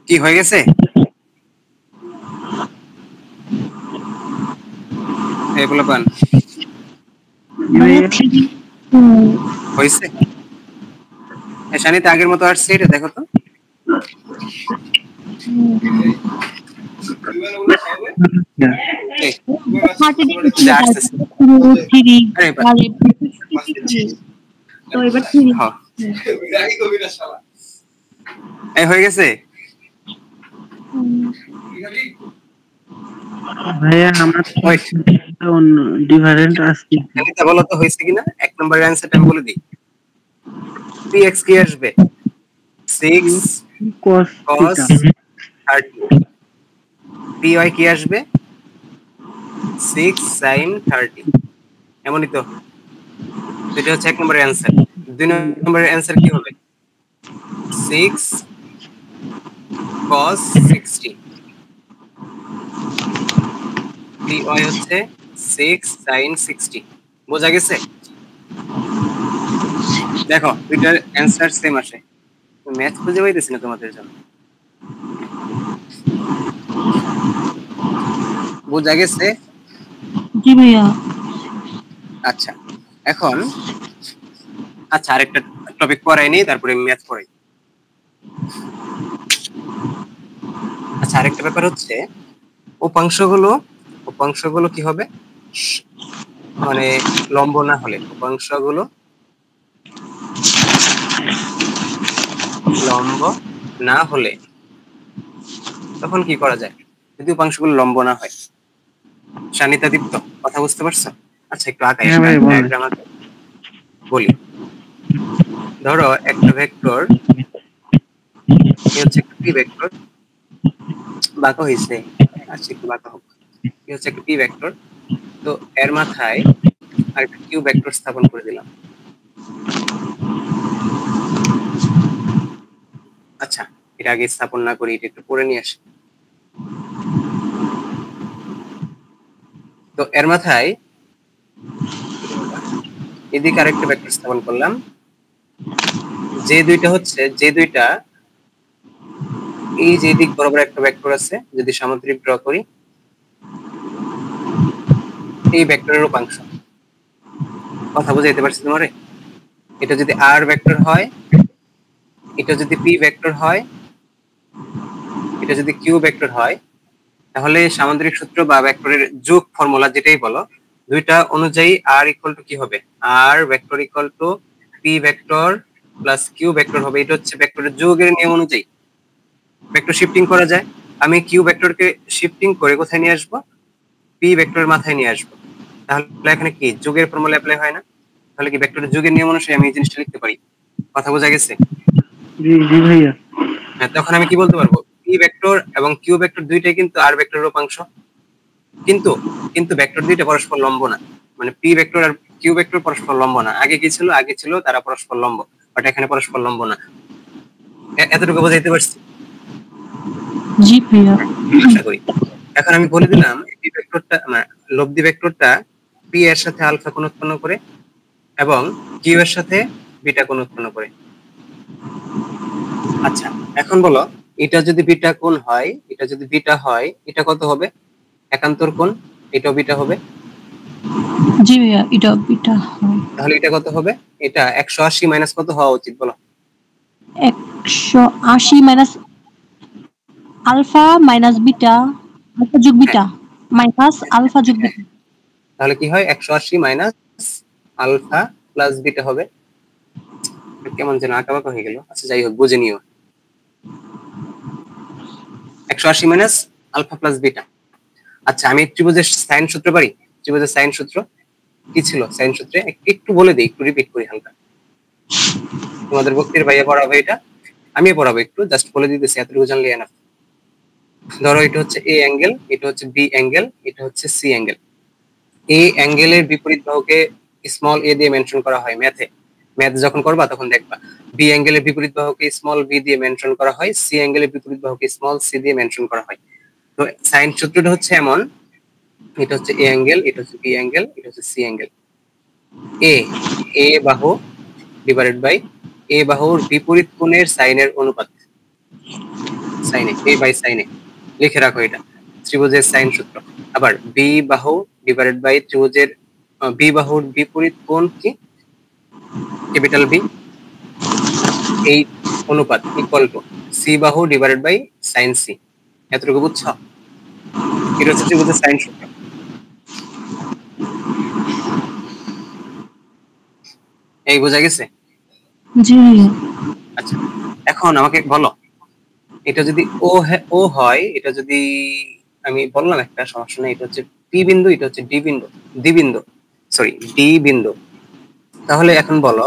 কি হয়ে গেছে? এগুলো পান ভাইয়া 3। হয়েছে? শানিতে আগের মতো আসছে, এটা দেখো তো। এই, 30 ডিগ্রি ছিল, যে তারপর আসতেছে, 3, আরে বাহ, আর এবার 63, তো এবার 3। হ্যাঁ, এই হয়ে গেছে। ভাইয়া আমার ওয়েট, অন্য ডিফারেন্ট আসছে। শানিতা বলো তো হয়েছে কিনা। এক নম্বরের অ্যান্সারটা আমি বলে দিই। px কি আসবে? 6 cos cos থিটা 30। py কি আসবে? 6 sin 30। এমনই তো, এটা হচ্ছে এক নম্বরের অ্যান্সার। দুই নম্বরের অ্যান্সার কি হবে? 6 cos 60। py হচ্ছে 6 sin 60। বোঝা গেছে? দেখো দুইটার অ্যান্সার সেম আসে। ম্যাথ খুঁজে পাইতেছি না তোমাদের জন্য। বোঝা গেছে? জি ভাইয়া। আচ্ছা, এখন আচ্ছা আরেকটা টপিক পড়াই নেই, তারপরে ম্যাথ পড়াই। আচ্ছা, আরেকটা ব্যাপার হচ্ছে, উপাংশগুলো উপাংশগুলো কি হবে? মানে লম্ব না হলে, উপাংশগুলো লম্ব না হলে তখন কি করা যায় যদি উপাংশগুলো লম্ব না হয়? শানিতা, দীপ্ত, কথা বুঝতে পারছো? আচ্ছা, একটু আঁকাই, হ্যাঁ একটা ভাই বলেন। ডায়াগ্রাম আঁকাই, বলি। ধরো একটা ভেক্টর, এই হচ্ছে একটা পি ভেক্টর, বাঁকা হয়েছে, আচ্ছা একটু বাঁকা হোক। এই হচ্ছে একটা পি ভেক্টর, তো এর মাথায় আরেকটা কিউ ভেক্টর স্থাপন করে দিলাম। আচ্ছা, এটা আগে স্থাপন না করি, এটা একটু পরে নিয়ে আসি। তো এর মাথায় এদিকে আরেকটা ভেক্টর স্থাপন করলাম। যে দুইটা এই যে দিক বরাবর একটা ভেক্টর আছে, যদি সামুদ্রিক ড্র করি, এই ভেক্টরের উপাংশ। কথা বুঝাইতে পারছি তোমারে? এটা যদি আর ভেক্টর হয়, এটা যদি পি ভেক্টর হয়, এটা যদি কিউ ভেক্টর হয় তাহলে সামান্তরিক সূত্র বা ভেক্টরের যোগ ফর্মুলা যেটাই বলো দুইটা অনুযায়ী আর ইকুয়াল টু কি হবে, R vector equal to P vector plus Q vector হবে। এটা হচ্ছে ভেক্টরের যোগের নিয়ম অনুযায়ী ভেক্টর শিফটিং করা যায়। আমি কিউ ভেক্টরকে শিফটিং করে কোথায় নিয়ে আসবো, পি ভেক্টরের মাথায় নিয়ে আসবো। তাহলে এখানে কি যোগের ফর্মুলা অ্যাপ্লাই হয় না? তাহলে কি ভেক্টরের যোগের নিয়ম অনুসারে আমি এই জিনিসটা লিখতে পারি। কথা বোঝা গেছে? জি জি ভাইয়া। হ্যাঁ, তখন আমি কি বলতে পারবো, পি ভেক্টর এবং কিউ ভেক্টর দুইটাই কিন্তু আর ভেক্টরের উপাংশ, কিন্তু কিন্তু ভেক্টর দুইটা পরস্পর লম্ব না। মানে পি ভেক্টর আর কিউ ভেক্টর পরস্পর লম্ব না। আগে কি ছিল, আগে ছিল তারা পরস্পর লম্ব, বাট এখানে পরস্পর লম্ব না। এতটুকু বোঝাইতে পারছি? জি ভাইয়া। আশা করি। এখন আমি বলে দিলাম পি ভেক্টরটা মানে লব্ধি ভেক্টরটা পি এর সাথে আলফা কোণ উৎপন্ন করে এবং কিউ এর সাথে বিটা কোণ উৎপন্ন করে। আচ্ছা, এখন বলো এটা যদি বিটা কোণ হয়, এটা যদি বিটা হয়, এটা কত হবে? একান্তর কোণ, এটাও বিটা হবে। জি ভাইয়া, এটা বিটা হয়। তাহলে এটা কত হবে? এটা 180 মাইনাস কত হওয়া উচিত বলো? 180 minus alpha minus beta, alpha যোগ বিটা মাইনাস আলফা যোগ বিটা। তাহলে কি হয়, 180 মাইনাস আলফা প্লাস বিটা হবে। কেমন যেন আঁকাবাঁকা হয়ে গেল। আচ্ছা যাই হোক, বুঝে নিও। 180 মাইনাস আলফা প্লাস বিটা। আচ্ছা, আমি ত্রিভুজের সাইন সূত্র পারি? ত্রিভুজের সাইন সূত্র কি ছিল? সাইন সূত্রে একটু বলে দিই, একটু রিপিট করি হালকা। তোমাদের বক্তির ভাইয়া পড়াবে, এটা আমি পড়াবো, একটু জাস্ট বলে দিতেছি, এতটুকু জানলে এনাফ। ধরো এটা হচ্ছে এ অ্যাঙ্গেল, এটা হচ্ছে বি অ্যাঙ্গেল, এটা হচ্ছে সি অ্যাঙ্গেল। এ অ্যাঙ্গেলের বিপরীত বাহুকে স্মল এ দিয়ে মেনশন করা হয় ম্যাথ যখন করবা তখন দেখবা। বি অ্যাঙ্গেলের বিপরীত বাহুকে স্মল বি দিয়ে মেনশন করা হয়, সি অ্যাঙ্গেলের বিপরীত বাহুকে স্মল সি দিয়ে মেনশন করা হয়। তো সাইন সূত্রটা হচ্ছে এমন, এটা হচ্ছে এ অ্যাঙ্গেল, এটা হচ্ছে বি অ্যাঙ্গেল, এটা হচ্ছে সি অ্যাঙ্গেল। এ বাহু ডিভাইডেড বাই এ বাহুর বিপরীত কোণের সাইনের অনুপাত, সাইনে এ বাই সাইনে লিখে রাখো, এটা ত্রিভুজের সাইন সূত্র। আবার বি বাহু ডিভাইডেড বাই ত্রিভুজের বি বাহুর বিপরীত কোণ কি, ক্যাপিটাল বি, এই অনুপাত ইকুয়াল টু সি বাহু ডিভাইডেড বাই সাইন সি। এতটুকু বুঝছো? এটা হচ্ছে ত্রিভুজের সাইন সূত্র। এই বোঝা গেছে? জি। আচ্ছা, এখন আমাকে বলো এটা যদি ও হয়, এটা যদি আমি বললাম একটা সমস্যা নেই, এটা হচ্ছে পি বিন্দু, এটা হচ্ছে ডি বিন্দু। তাহলে এখন বলো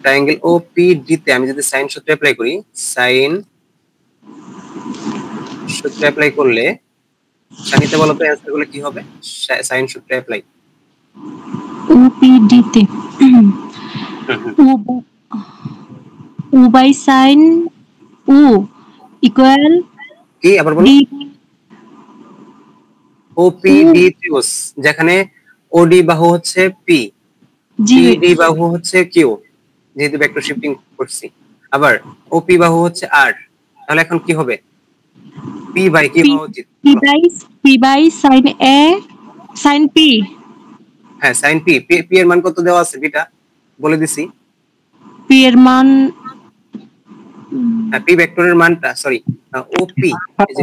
ট্রায়াঙ্গেল ও পি ডি তে আমি যদি সাইন সূত্র অ্যাপ্লাই করি, সাইন সূত্র অ্যাপ্লাই করলে শানিতে বলো তো অ্যান্সার গুলো কি হবে? সাইন সূত্র অ্যাপ্লাই ওপিডি তে ও বাই সাইন ও ইকুয়াল কি, আবার বলো। ডি। ও পি ডি ত্রিভুজ, যেখানে ওডি বাহু হচ্ছে পি, জি ডি বাহু হচ্ছে কিউ, যেহেতু ভেক্টর শিফটিং করছি। আবার ওপি বাহু হচ্ছে আর। তাহলে এখন কি হবে? পি বাই কি হওয়া উচিত? P by sine A sine P. হ্যাঁ, সাইন পি। পি এর মান কত দেওয়া আছে? বিটা বলে দিছি। পি এর মান হ্যাঁ, পি ভেক্টরের মানটা, সরি ওপি, এই যে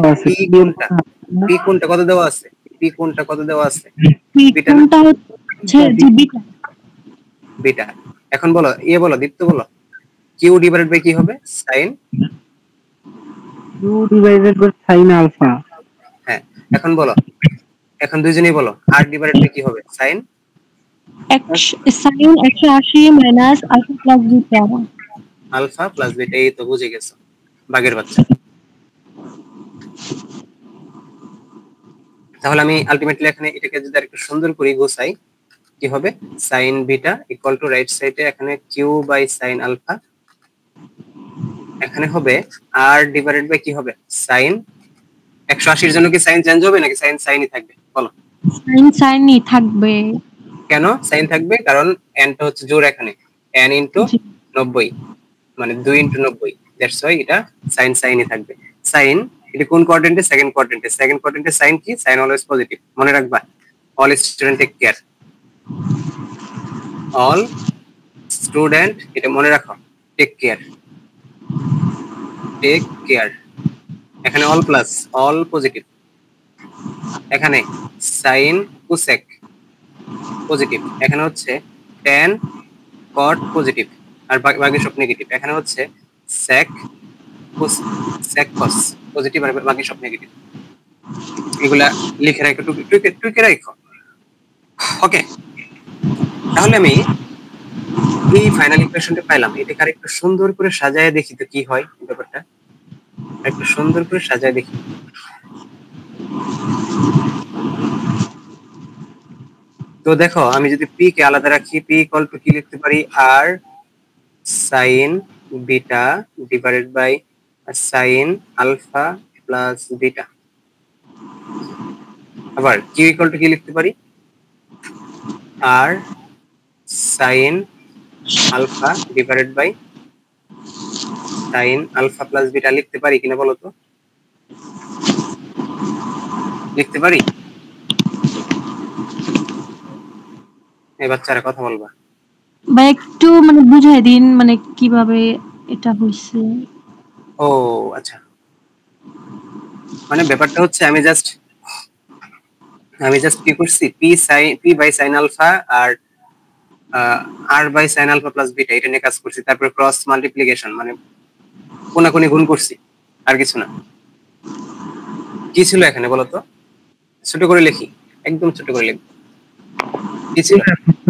পি কোণটা কত দেওয়া আছে? পি কোণটা কত দেওয়া আছে? পি কোণটা হচ্ছে জি বিটা। বিটা। এখন বলো, বলো দীপ্ত, বলো কিউ ডিভাইডেড বাই কি হবে? Sine Q divided by sine alpha. হ্যাঁ, এখন বলো, এখন দুইজনেই বলো আর ডিভাইডেড বাই কি হবে? Sine sine 180 minus alpha plus beta. Alpha plus beta. এই তো বুঝে গেছো, বাগের বাচ্চা। তাহলে আমি আলটিমেটলি এখানে এটাকে যদি আরেকটু সুন্দর করে গোছাই, কি হবে? Sign beta equal to right সাইডে এখানে কিউ বাই সাইন আলফা, এখানে হবে আর ডিভাইডেড বাই কি হবে? সাইন 180 এর জন্য কি সাইন চেঞ্জ হবে নাকি সাইন সাইনই থাকবে? বলো। সাইনই থাকবে। কেন সাইন থাকবে? কারণ n টা হচ্ছে জোড়, এখানে n ইনটু 90 মানে 2 ইনটু 90, দ্যাটস ওয়াই এটা সাইন সাইনই থাকবে। সাইন এটা কোন কোয়াড্রেন্টে? সেকেন্ড কোয়াড্রেন্টে। সেকেন্ড কোয়াড্রেন্টে সাইন কি? সাইন অলওয়েজ পজিটিভ, মনে রাখবা। All student take care, all student, এটা মনে রাখো, টেক কেয়ার, টেক কেয়ার। এখানে অল প্লাস, অল পজিটিভ। এখানে সাইন কোসেক পজিটিভ, এখানে হচ্ছে ট্যান কট পজিটিভ, আর বাকি সব নেগেটিভ। এখানে হচ্ছে সেক কোস, সেক কস পজিটিভ, আর বাকি সব নেগেটিভ। এগুলা লিখে রাখো, টুকে রাখো। ওকে, তাহলে আমি এই ফাইনাল ইকুয়েশনটা পাইলাম। এটাকে আর একটু সুন্দর করে সাজায় দেখি তো কি হয় ব্যাপারটা, একটু সুন্দর করে সাজায় দেখি। তো দেখো, আমি যদি পি কে আলাদা রাখি, পি ইকুয়াল টু কি লিখতে পারি, R sine beta divided by sine alpha plus beta. আবার কিউ ইকুয়াল টু কি লিখতে পারি, R sine alpha divided by sine alpha plus beta. লিখতে পারি কিনা বলো তো, লিখতে পারি? এই বাচ্চারা কথা বলবা। বা একটু মানে বুঝাই দিন মানে কিভাবে এটা হইছে। ও আচ্ছা, মানে ব্যাপারটা হচ্ছে আমি জাস্ট কি করছি, পি বাই সাইন আলফা আর R by sine alpha plus beta এটা নিয়ে কাজ করছি। তারপর ক্রস মাল্টিপ্লিকেশন মানে কোনাকুনি গুণ করছি, আর কিছু না। কি ছিল এখানে বলো তো, ছোট করে লিখি, একদম ছোট করে লিখবো। কি ছিল?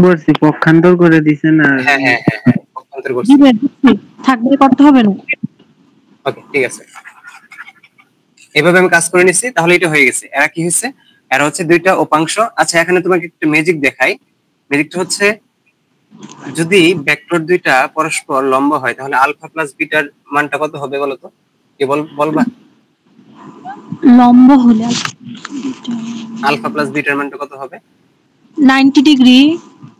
বলছি পক্ষান্তর করে দিছে না। হ্যাঁ হ্যাঁ হ্যাঁ হ্যাঁ, পক্ষান্তর করছি। থাকবে, করতে হবে না। ওকে ঠিক আছে, এভাবে আমি কাজ করে নিছি। তাহলে এটা হয়ে গেছে। এরা কি হয়েছে, এরা হচ্ছে দুইটা উপাংশ। আচ্ছা, এখানে তোমাকে একটা ম্যাজিক দেখাই। ম্যাজিকটা হচ্ছে, যদি ভেক্টর দুইটা পরস্পর লম্ব হয় তাহলে আলফা প্লাস বিটার মানটা কত হবে বলো তো, কি বলবা? লম্ব হলে আলফা প্লাস বিটার মানটা কত হবে? 90 ডিগ্রি।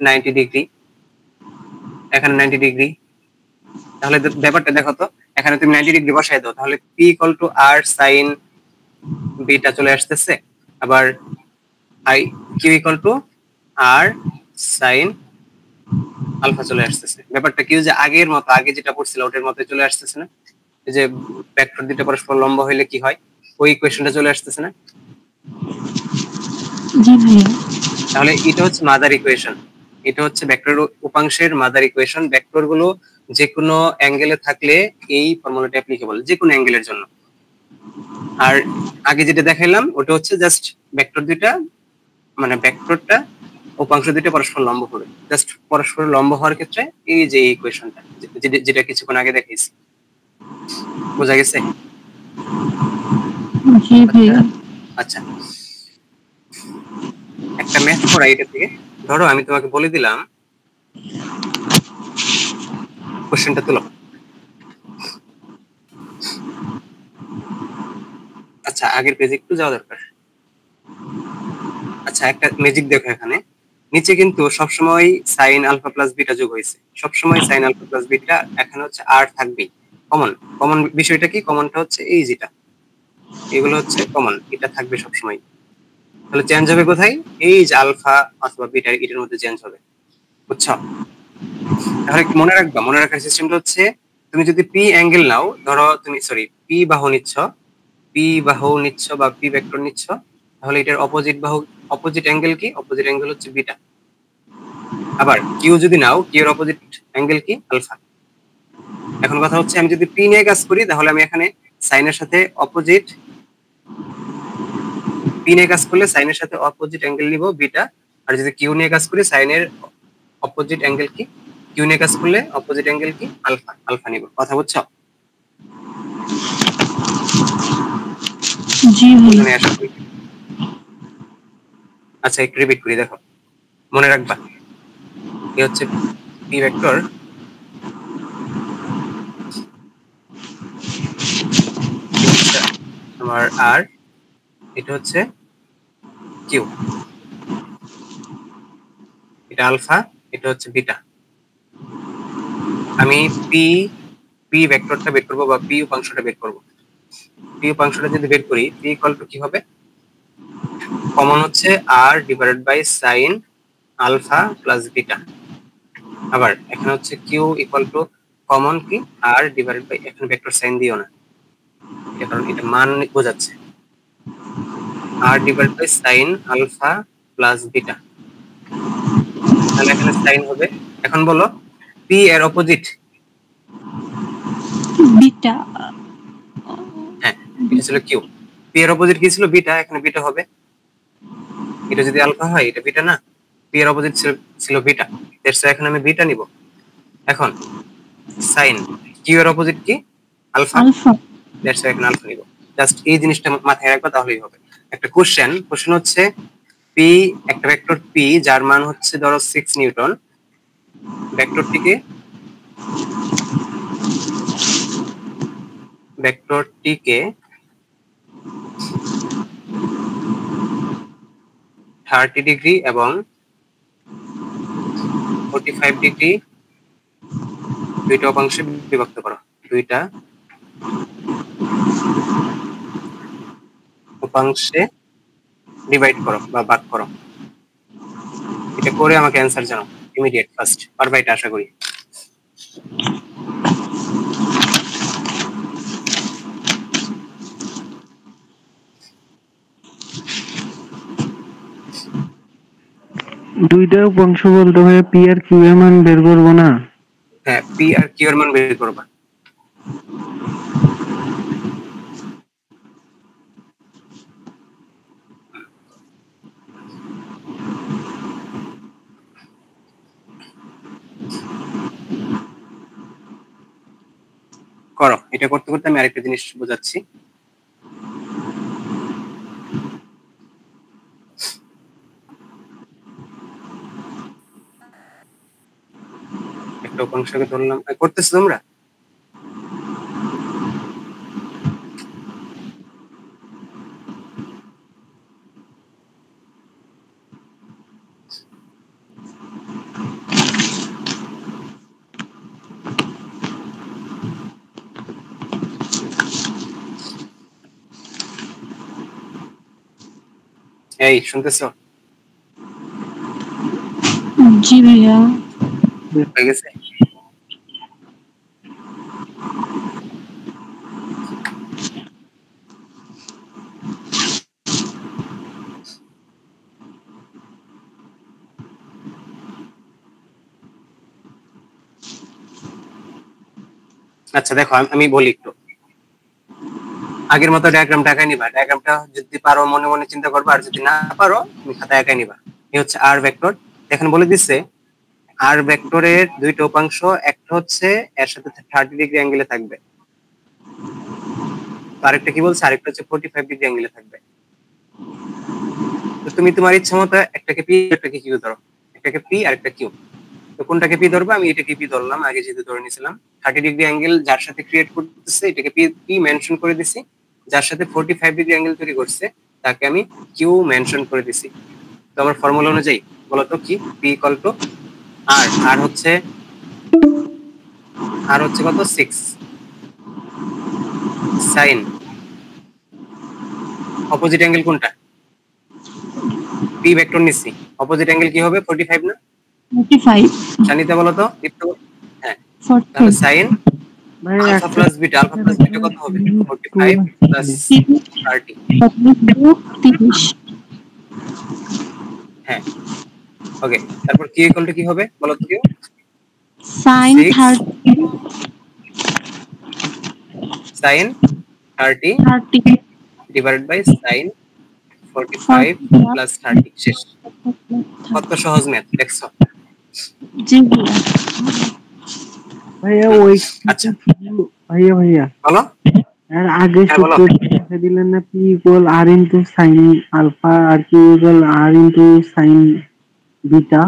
90 ডিগ্রি, এখানে 90 ডিগ্রি। তাহলে ব্যাপারটা দেখো তো, এখানে তুমি 90 ডিগ্রি বসাই দাও, তাহলে P equal to R sine beta চলে আসতেছে। আবার I Q equal to R sine alpha চলে আসতেছে। ব্যাপারটা কি, যে আগের মতো, আগে যেটা পড়ছিল ওটার মতো চলে আসতেছে না? এই যে ভেক্টর দুটো পরস্পর লম্ব হইলে কি হয়, ওই ইকুয়েশনটা চলে আসতেছে না? জি ভাইয়া। তাহলে এটা হচ্ছে মাদার ইকুয়েশন, এটা হচ্ছে ভেক্টর উপাংশের মাদার ইকুয়েশন। ভেক্টর গুলো যে কোনো অ্যাঙ্গেলে থাকলে এই ফর্মুলাটা অ্যাপ্লিকেবল, যে কোনো অ্যাঙ্গেলের জন্য। আর আগে যেটা দেখাইলাম ওটা হচ্ছে জাস্ট ভেক্টর দুইটা, মানে ভেক্টরটা উপাংশ দুইটা পরস্পর লম্ব হবে। জাস্ট পরস্পর লম্ব হওয়ার ক্ষেত্রে এই যে ইকুয়েশনটা, যেটা কিছুক্ষণ আগে দেখাইছি। বোঝা গেছে? জি ভাইয়া। আচ্ছা, একটা ম্যাথ করা এটা থেকে। ধরো আমি তোমাকে বলে দিলাম, কোশ্চেনটা তুলো। আচ্ছা, আগের পেজে একটু যাওয়া দরকার। আচ্ছা, একটা ম্যাজিক দেখো, এখানে নিচে কিন্তু সবসময় সাইন আলফা প্লাস বিটা যোগ হয়েছে, সবসময় সাইন আলফা প্লাস বিটা। এখানে হচ্ছে আর থাকবেই, কমন। কমন বিষয়টা কি, কমনটা হচ্ছে এই যেটা, এগুলো হচ্ছে কমন, এটা থাকবে সবসময়। তাহলে চেঞ্জ হবে কোথায়, এই যে আলফা অথবা বিটা, এটার মধ্যে চেঞ্জ হবে। বুঝছো? তাহলে মনে রাখবা, মনে রাখার সিস্টেমটা হচ্ছে, তুমি যদি পি অ্যাঙ্গেল নাও, ধরো তুমি পি বাহু নিচ্ছ বা পি ভেক্টর নিচ্ছ, তাহলে এটার অপোজিট অ্যাঙ্গেল কি, অপোজিট অ্যাঙ্গেল হচ্ছে বিটা। আবার কিউ যদি নাও, কিউ এর অপোজিট অ্যাঙ্গেল কি, আলফা। এখন কথা হচ্ছে, আমি যদি পি নিয়ে কাজ করি তাহলে আমি এখানে সাইনের সাথে অপোজিট, পি নিয়ে কাজ করলে সাইনের সাথে অপোজিট অ্যাঙ্গেল নিব বিটা। আর যদি কিউ নিয়ে কাজ করি, সাইনের অপোজিট অ্যাঙ্গেল কি, কিউ নিয়ে কাজ করলে অপোজিট অ্যাঙ্গেল কি, আলফা নিব। কথা বুঝছো? জি ভাইয়া। আচ্ছা, একটু রিপিট করি, দেখো মনে রাখবা। এই হচ্ছে পি ভেক্টর, তোমার আর, এটা হচ্ছে কিউ, এটা আলফা, এটা হচ্ছে বিটা। আমি পি ভেক্টরটা বের করবো বা পি উপাংশটা বের করবো। পি উপাংশটা যদি বের করি, পি ইকুয়াল টু কি হবে, কমন হচ্ছে R divided by sine alpha plus beta. আবার এখানে হচ্ছে কিউ ইকুয়াল টু কমন কি, আর ডিভাইডেড বাই, এখানে ভেক্টর সাইন দিও না, কারণ এটা মান বোঝাচ্ছে। R divide by sine alpha plus beta, তাহলে এখানে সাইন হবে। এখন বলো পি এর অপোজিট। বিটা। হ্যাঁ, এটা ছিল কিউ। পি এর অপোজিট কি ছিল? বিটা। এখানে বিটা হবে। এটা যদি আলফা হয়, এটা বিটা না? পি এর অপোজিট ছিল বিটা, দ্যাটস ওয়াই এখানে আমি বিটা নিব। এখন সাইন কিউ এর অপোজিট কি? Alpha, alpha. দ্যাটস ওয়াই এখানে আলফা নিব। জাস্ট এই জিনিসটা মাথায় রাখবা, তাহলেই হবে। একটা কোশ্চেন হচ্ছে পি, একটা ভেক্টর পি যার মান হচ্ছে ধরো 6 নিউটন, ভেক্টরটিকে 30 ডিগ্রি এবং 45 ডিগ্রি দুইটা অংশে বিভক্ত করো। দুইটা উপাংশে ডিভাইড করো বা ভাগ করো। এটা করে আমাকে অ্যান্সার জানাও ইমিডিয়েট, ফার্স্ট। পারবা এটা আশা করি। দুইটা উপাংশ বলতে হয় পি আর কিউ এর মান বের করবো না? হ্যাঁ, পি আর কিউ এর মান বের করবা। করো। এটা করতে করতে আমি আরেকটা জিনিস বোঝাচ্ছি। একটা উপাংশকে ধরলাম, করতেছো তোমরা? এই শুনতেছো? জি ভাইয়া। হয়ে গেছে? আচ্ছা দেখো, আমি বলি একটু। আগের মতো ডায়াগ্রামটা একাই নিবা। ডায়াগ্রামটা যদি পারো মনে মনে চিন্তা করবা, আর যদি না পারো তুমি খাতায় একাই নিবা। এই হচ্ছে আর ভেক্টর। এখানে বলে দিচ্ছে আর ভেক্টরের দুইটা উপাংশ, একটা হচ্ছে এর সাথে 30 ডিগ্রি অ্যাঙ্গেলে থাকবে, আরেকটা কি বলছে? আরেকটা হচ্ছে 45 ডিগ্রি অ্যাঙ্গেলে থাকবে। তো তুমি তোমার ইচ্ছা মতো একটাকে পি, একটাকে কিউ ধরো। একটাকে পি আর একটা কিউ। তো কোনটাকে পি ধরবা? আমি এটাকে পি ধরলাম, আগে যেহেতু ধরে নিয়েছিলাম। 30 ডিগ্রি অ্যাঙ্গেল যার সাথে ক্রিয়েট করতেছে এটাকে পি পি মেনশন করে দিছি। যার সাথে 45 ডিগ্রি অ্যাঙ্গেল তৈরি করছে তাকে আমি কিউ মেনশন করে দিছি। তো আমার ফর্মুলা অনুযায়ী বলতো কি? পি ইকুয়াল টু আর, আর হচ্ছে কত? 6 সাইন অপোজিট অ্যাঙ্গেল কোনটা? পি ভেক্টর নিচ্ছি, অপোজিট অ্যাঙ্গেল কি হবে? 45 না? 45। জানিতে বলো তো দীপ্ত। হ্যাঁ, তাহলে 45। সাইন ভাই আলফা একটা plus beta, alpha plus beta কত হবে? 45 প্লাস 30। 30। হ্যাঁ, ওকে। তারপর কি ইকুয়াল টু কি হবে বলো তো? Q sine 6 30। Sine 30 30। Divided by sine 45 40। Plus 30। শেষ। কত সহজ ম্যাথ দেখছো? জি ভাইয়া। ভাইয়া ওই আচ্ছা ভাইয়া ভাইয়া বলো। আর আগে হ্যাঁ বলো। সূত্র লিখে দিলেন না, পি ইকুয়াল আর ইনটু সাইন আলফা আর কিউ ইকুয়াল আর ইনটু সাইন বিটা।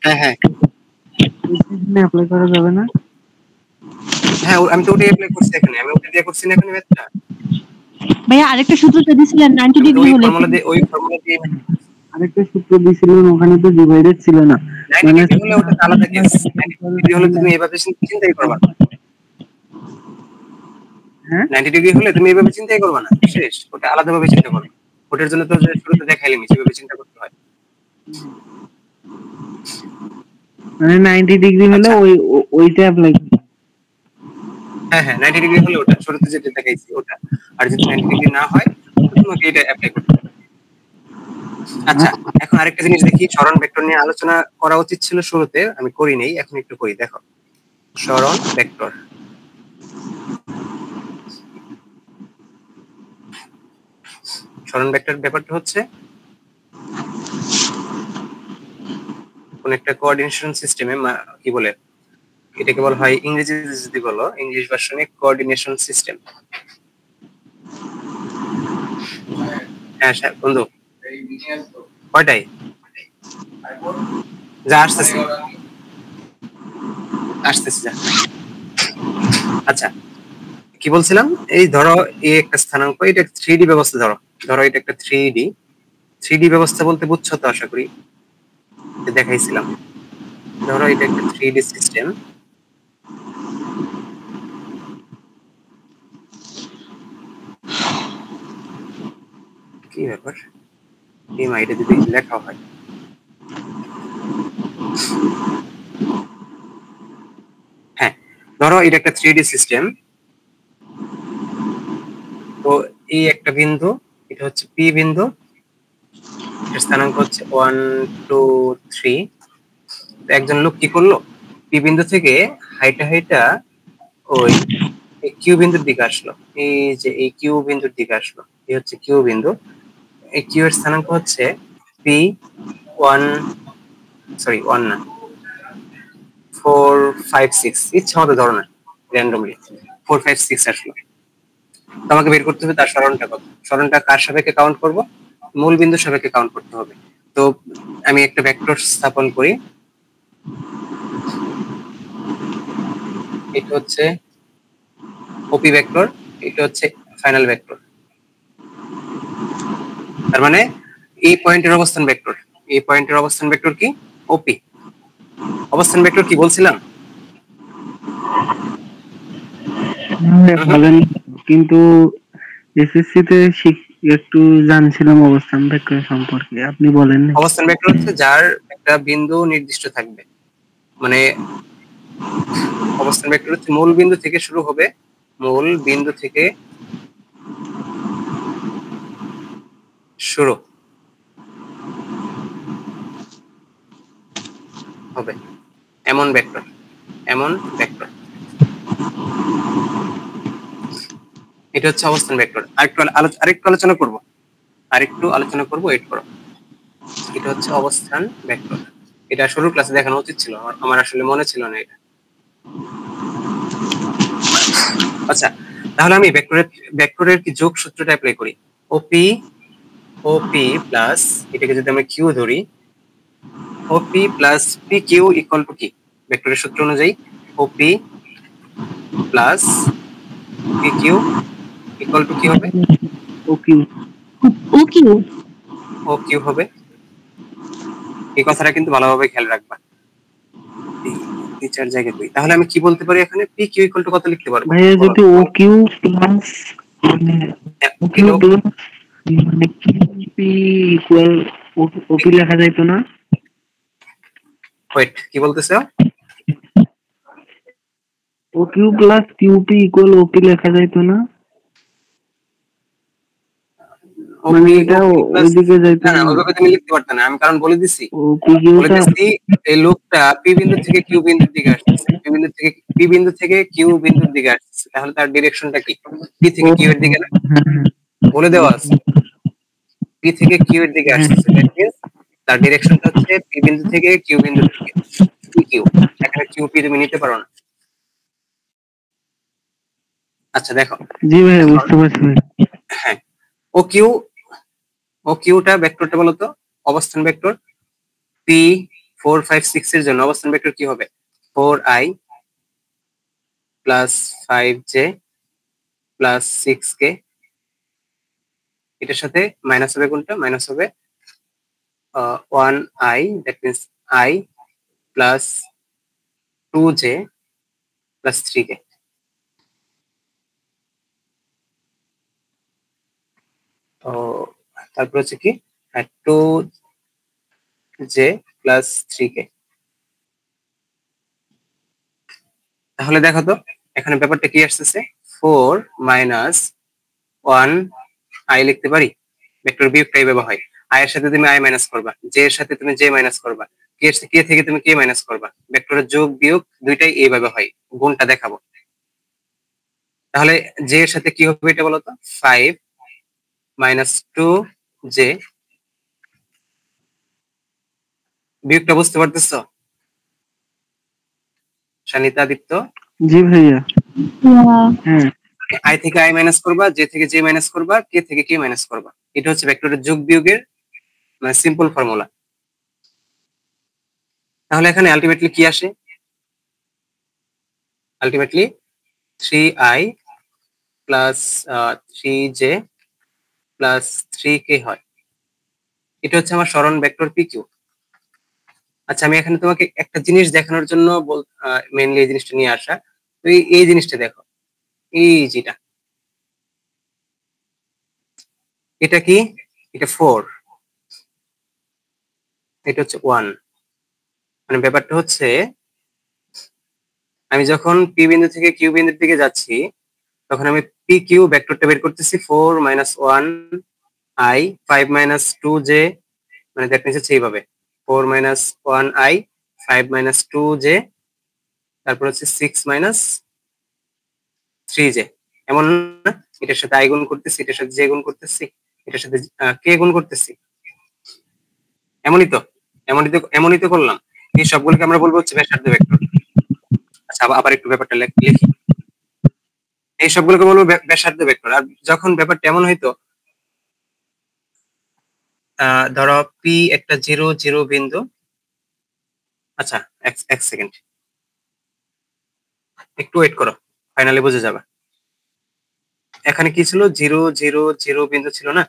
হ্যাঁ হ্যাঁ এখানে অ্যাপ্লাই করা যাবে না? হ্যাঁ, আমি তো ওটাই অ্যাপ্লাই করছি এখানে। আমি ওটা দিয়ে করছি না এখানে ম্যাথটা। ভাইয়া আরেকটা সূত্র দিয়েছিলেন 90 আমি তো ডিগ্রি ওই হলে। ফর্মুলা দিয়ে আরেকটা সূত্র দিছিলেন, ওখানে তো ডিভাইডেড ছিল না। 90 ডিগ্রি হলে ওটা তো আলাদা কেস। 90 ডিগ্রি হলে তুমি এভাবে চিন্তাই করবা না। হ্যাঁ 90 ডিগ্রি হলে তুমি এভাবে চিন্তাই করবা না, শেষ। ওটা আলাদাভাবে চিন্তা করবে। ওটার জন্য তো যে শুরুতে দেখাইলাম কিভাবে চিন্তা করতে হয়। মানে 90 ডিগ্রি হলে আচ্ছা ওইটা অ্যাপ্লাই। হ্যাঁ হ্যাঁ 90 ডিগ্রি হলে ওটা শুরুতে যেটা দেখাইছি ওটা, আর যদি 90 ডিগ্রি না হয় তো তোমাকে এটা অ্যাপ্লাই করতে হবে। আচ্ছা, এখন আরেকটা জিনিস দেখি, সরণ ভেক্টর নিয়ে আলোচনা করা উচিত ছিল শুরুতে, আমি করি নেই, এখন একটু করি। দেখো সরণ ভেক্টর, সরণ ভেক্টর ব্যাপারটা হচ্ছে কোন একটা কোঅর্ডিনেশন সিস্টেমে কি বলে এটাকে বলা হয়, ইংরেজি যদি বলো ইংলিশ ভার্সনে কোঅর্ডিনেশন সিস্টেম। হ্যাঁ স্যার বন্ধু, কয়টাই যা আসতেছি আসতেছি যা। আচ্ছা, কি বলছিলাম, এই ধরো এই একটা স্থানাঙ্ক, এটা 3D ব্যবস্থা, ধরো ধরো এটা একটা 3D ব্যবস্থা বলতে বুঝছো তো আশা করি, দেখাইছিলাম। ধরো এটা একটা 3D সিস্টেম, কি ব্যাপার এই মাইটা যদি লেখা হয়, হ্যাঁ ধরো এটা একটা 3D সিস্টেম। তো এই একটা বিন্দু, এটা হচ্ছে পি বিন্দু, এর স্থানাঙ্ক হচ্ছে 1 2 3। একজন লোক কি করলো, পি বিন্দু থেকে হাইটা হাইটা ওই কিউ বিন্দুর দিকে আসলো, এই যে এই কিউ বিন্দুর দিকে আসলো, এই হচ্ছে কিউ বিন্দু। এই কিউ এর স্থানাঙ্ক হচ্ছে পি 1, সরি 1 না 4 5 6, ইচ্ছা মতো ধরো না, র্যান্ডমলি 4 5 6 আসলো। তোমাকে বের করতে হবে তার সরণটা কত, সরণটা কার সাপেক্ষে কাউন্ট করব, মূল বিন্দুর সাপেক্ষে কাউন্ট করতে হবে। তো আমি একটা ভেক্টর স্থাপন করি, এটা হচ্ছে ওপি ভেক্টর, এটা হচ্ছে ফাইনাল ভেক্টর। তার মানে এই পয়েন্টের অবস্থান ভেক্টর, এই পয়েন্টের অবস্থান ভেক্টর কি, ওপি। অবস্থান ভেক্টর কি বলছিলাম, বলেন, কিন্তু এসএসসি তে একটু জানছিলাম অবস্থান ভেক্টর সম্পর্কে, আপনি বলেন না। অবস্থান ভেক্টর হচ্ছে যার একটা বিন্দু নির্দিষ্ট থাকবে, মানে অবস্থান ভেক্টর হচ্ছে মূল বিন্দু থেকে শুরু হবে, মূল বিন্দু থেকে শুরু হবে এমন ভেক্টর, এমন ভেক্টর, এটা হচ্ছে অবস্থান ভেক্টর। আরেকটু আলোচনা করব, আরেকটু আলোচনা করব, ওয়েট করো। এটা হচ্ছে অবস্থান ভেক্টর, এটা শুরুর ক্লাসে দেখানো উচিত ছিল, আমার আসলে মনে ছিল না এটা। আচ্ছা, তাহলে আমি ভেক্টরের কি যোগ সূত্রটা অ্যাপ্লাই করি, ওপি ওপি প্লাস, এটাকে যদি আমরা কিউ ধরি, OP plus P Q equal to কি, ভেক্টরের সূত্র অনুযায়ী OP plus P Q equal to কি হবে, O Q. O Q. O Q হবে। এই কথাটা কিন্তু ভালোভাবে খেয়াল রাখবা, টিচার জায়গায় কই, তাহলে আমি কি বলতে পারি এখানে, পি কিউ ইকুয়াল টু কত লিখতে পারবো, ভাইয়া যদি ও কিউ প্লাস, মানে ও কিউ প্লাস, মানে কিউপি ইকুয়াল ওপি লেখা যাইতো না? ওয়েট কি বলতেছে, O Q plus QP equal ওপি লেখা যাইতো না? মানে ওপি এটা ওপি প্লাস, ওইদিকে যাইতো না না না। ওইভাবে তুমি লিখতে পারতে না, আমি কারণ বলে দিছি, ওপি বলে কিউটা, দিছি এই লোকটা পি বিন্দু থেকে কিউ বিন্দুর দিকে আসতেছে, পি বিন্দু থেকে কিউ বিন্দুর দিকে আসতেছে, তাহলে তার ডিরেকশনটা কি, পি থেকে কিউ এর দিকে না, বলে দেওয়া আছে পি থেকে কিউ এর দিকে আসতেছে, দ্যাট মিন্স তার ডিরেকশনটা হচ্ছে পি বিন্দু থেকে কিউ বিন্দুর দিকে, পি কিউ, এখানে কিউ পি তুমি নিতে পারো না। আচ্ছা দেখো, জি ভাইয়া এখন বুঝতে পারছি ভাই। হ্যাঁ, ও কিউ, ও কিউটা ভেক্টরটা বলতো, অবস্থান ভেক্টর পি 4 5 6 এর জন্য অবস্থান ভেক্টর কি হবে, 4i plus 5j plus 6k, এটার সাথে মাইনাস হবে কোনটা, মাইনাস হবে 1i, that means i plus 2j plus 3k। তো তারপর হচ্ছে কি, 2j প্লাস 3k। তাহলে দেখো তো এখানে ব্যাপারটা কি আসতেছে 4 মাইনাস 1 আই লিখতে পারি, ভেক্টর বিয়োগটা এইভাবে হয়। আই এর সাথে তুমি আই মাইনাস করবা, জে এর সাথে তুমি জে মাইনাস করবা, কে থেকে তুমি কে মাইনাস করবা, ভেক্টরের যোগ বিয়োগ দুইটাই এইভাবে হয়। গুণটা দেখাবো। তাহলে জে এর সাথে কি হবে এটা বলো তো, 5 মাইনাস 2 জে, বিয়োগটা বুঝতে পারতেছো শানিতা দীপ্ত? জি ভাইয়া। Yeah. হ্যাঁ আই থেকে আই মাইনাস করবা, জে থেকে জে মাইনাস করবা, কে থেকে কে মাইনাস করবা। এটা হচ্ছে ভেক্টরের যোগ বিয়োগের মানে সিম্পল ফর্মুলা। তাহলে এখানে আলটিমেটলি কি আসে, ultimately 3i plus 3j plus 3k হয়। এটা হচ্ছে আমার সরণ ভেক্টর PQ। আচ্ছা আমি এখানে তোমাকে একটা জিনিস দেখানোর জন্য মেইনলি এই জিনিসটা নিয়ে আসা। তো এই জিনিসটা দেখো, এই যেটা এটা কি, এটা 4, এটা হচ্ছে 1। মানে ব্যাপারটা হচ্ছে আমি যখন পি বিন্দু থেকে কিউ বিন্দুর দিকে যাচ্ছি তখন আমি পি কিউ ভেক্টরটা বের করতেছি 4 মাইনাস 1 আই 5 মাইনাস 2 জে, মানে দ্যাট মিন্স হচ্ছে এইভাবে 4 মাইনাস 1 আই 5 মাইনাস 2 জে, তারপর হচ্ছে 6 মাইনাস 3 জে। এমন না, এটার সাথে আই গুণ করতেছি, এটার সাথে জে গুণ করতেছি, এটার সাথে কে গুণ করতেছি, এমনই তো করলাম। এই সবগুলোকে আমরা বলবো হচ্ছে ব্যাসার্ধ ভেক্টর। আচ্ছা আবার একটু ব্যাপারটা লিখি, এই সবগুলোকে বলবো ব্যাসার্ধ ভেক্টর। আর যখন ব্যাপারটা এমন হইতো ধরো পি একটা 0 0 বিন্দু, আচ্ছা এক সেকেন্ড একটু ওয়েট করো, ফাইনালি বুঝে যাবে। এখানে কি ছিল 0 0 0 বিন্দু ছিল না,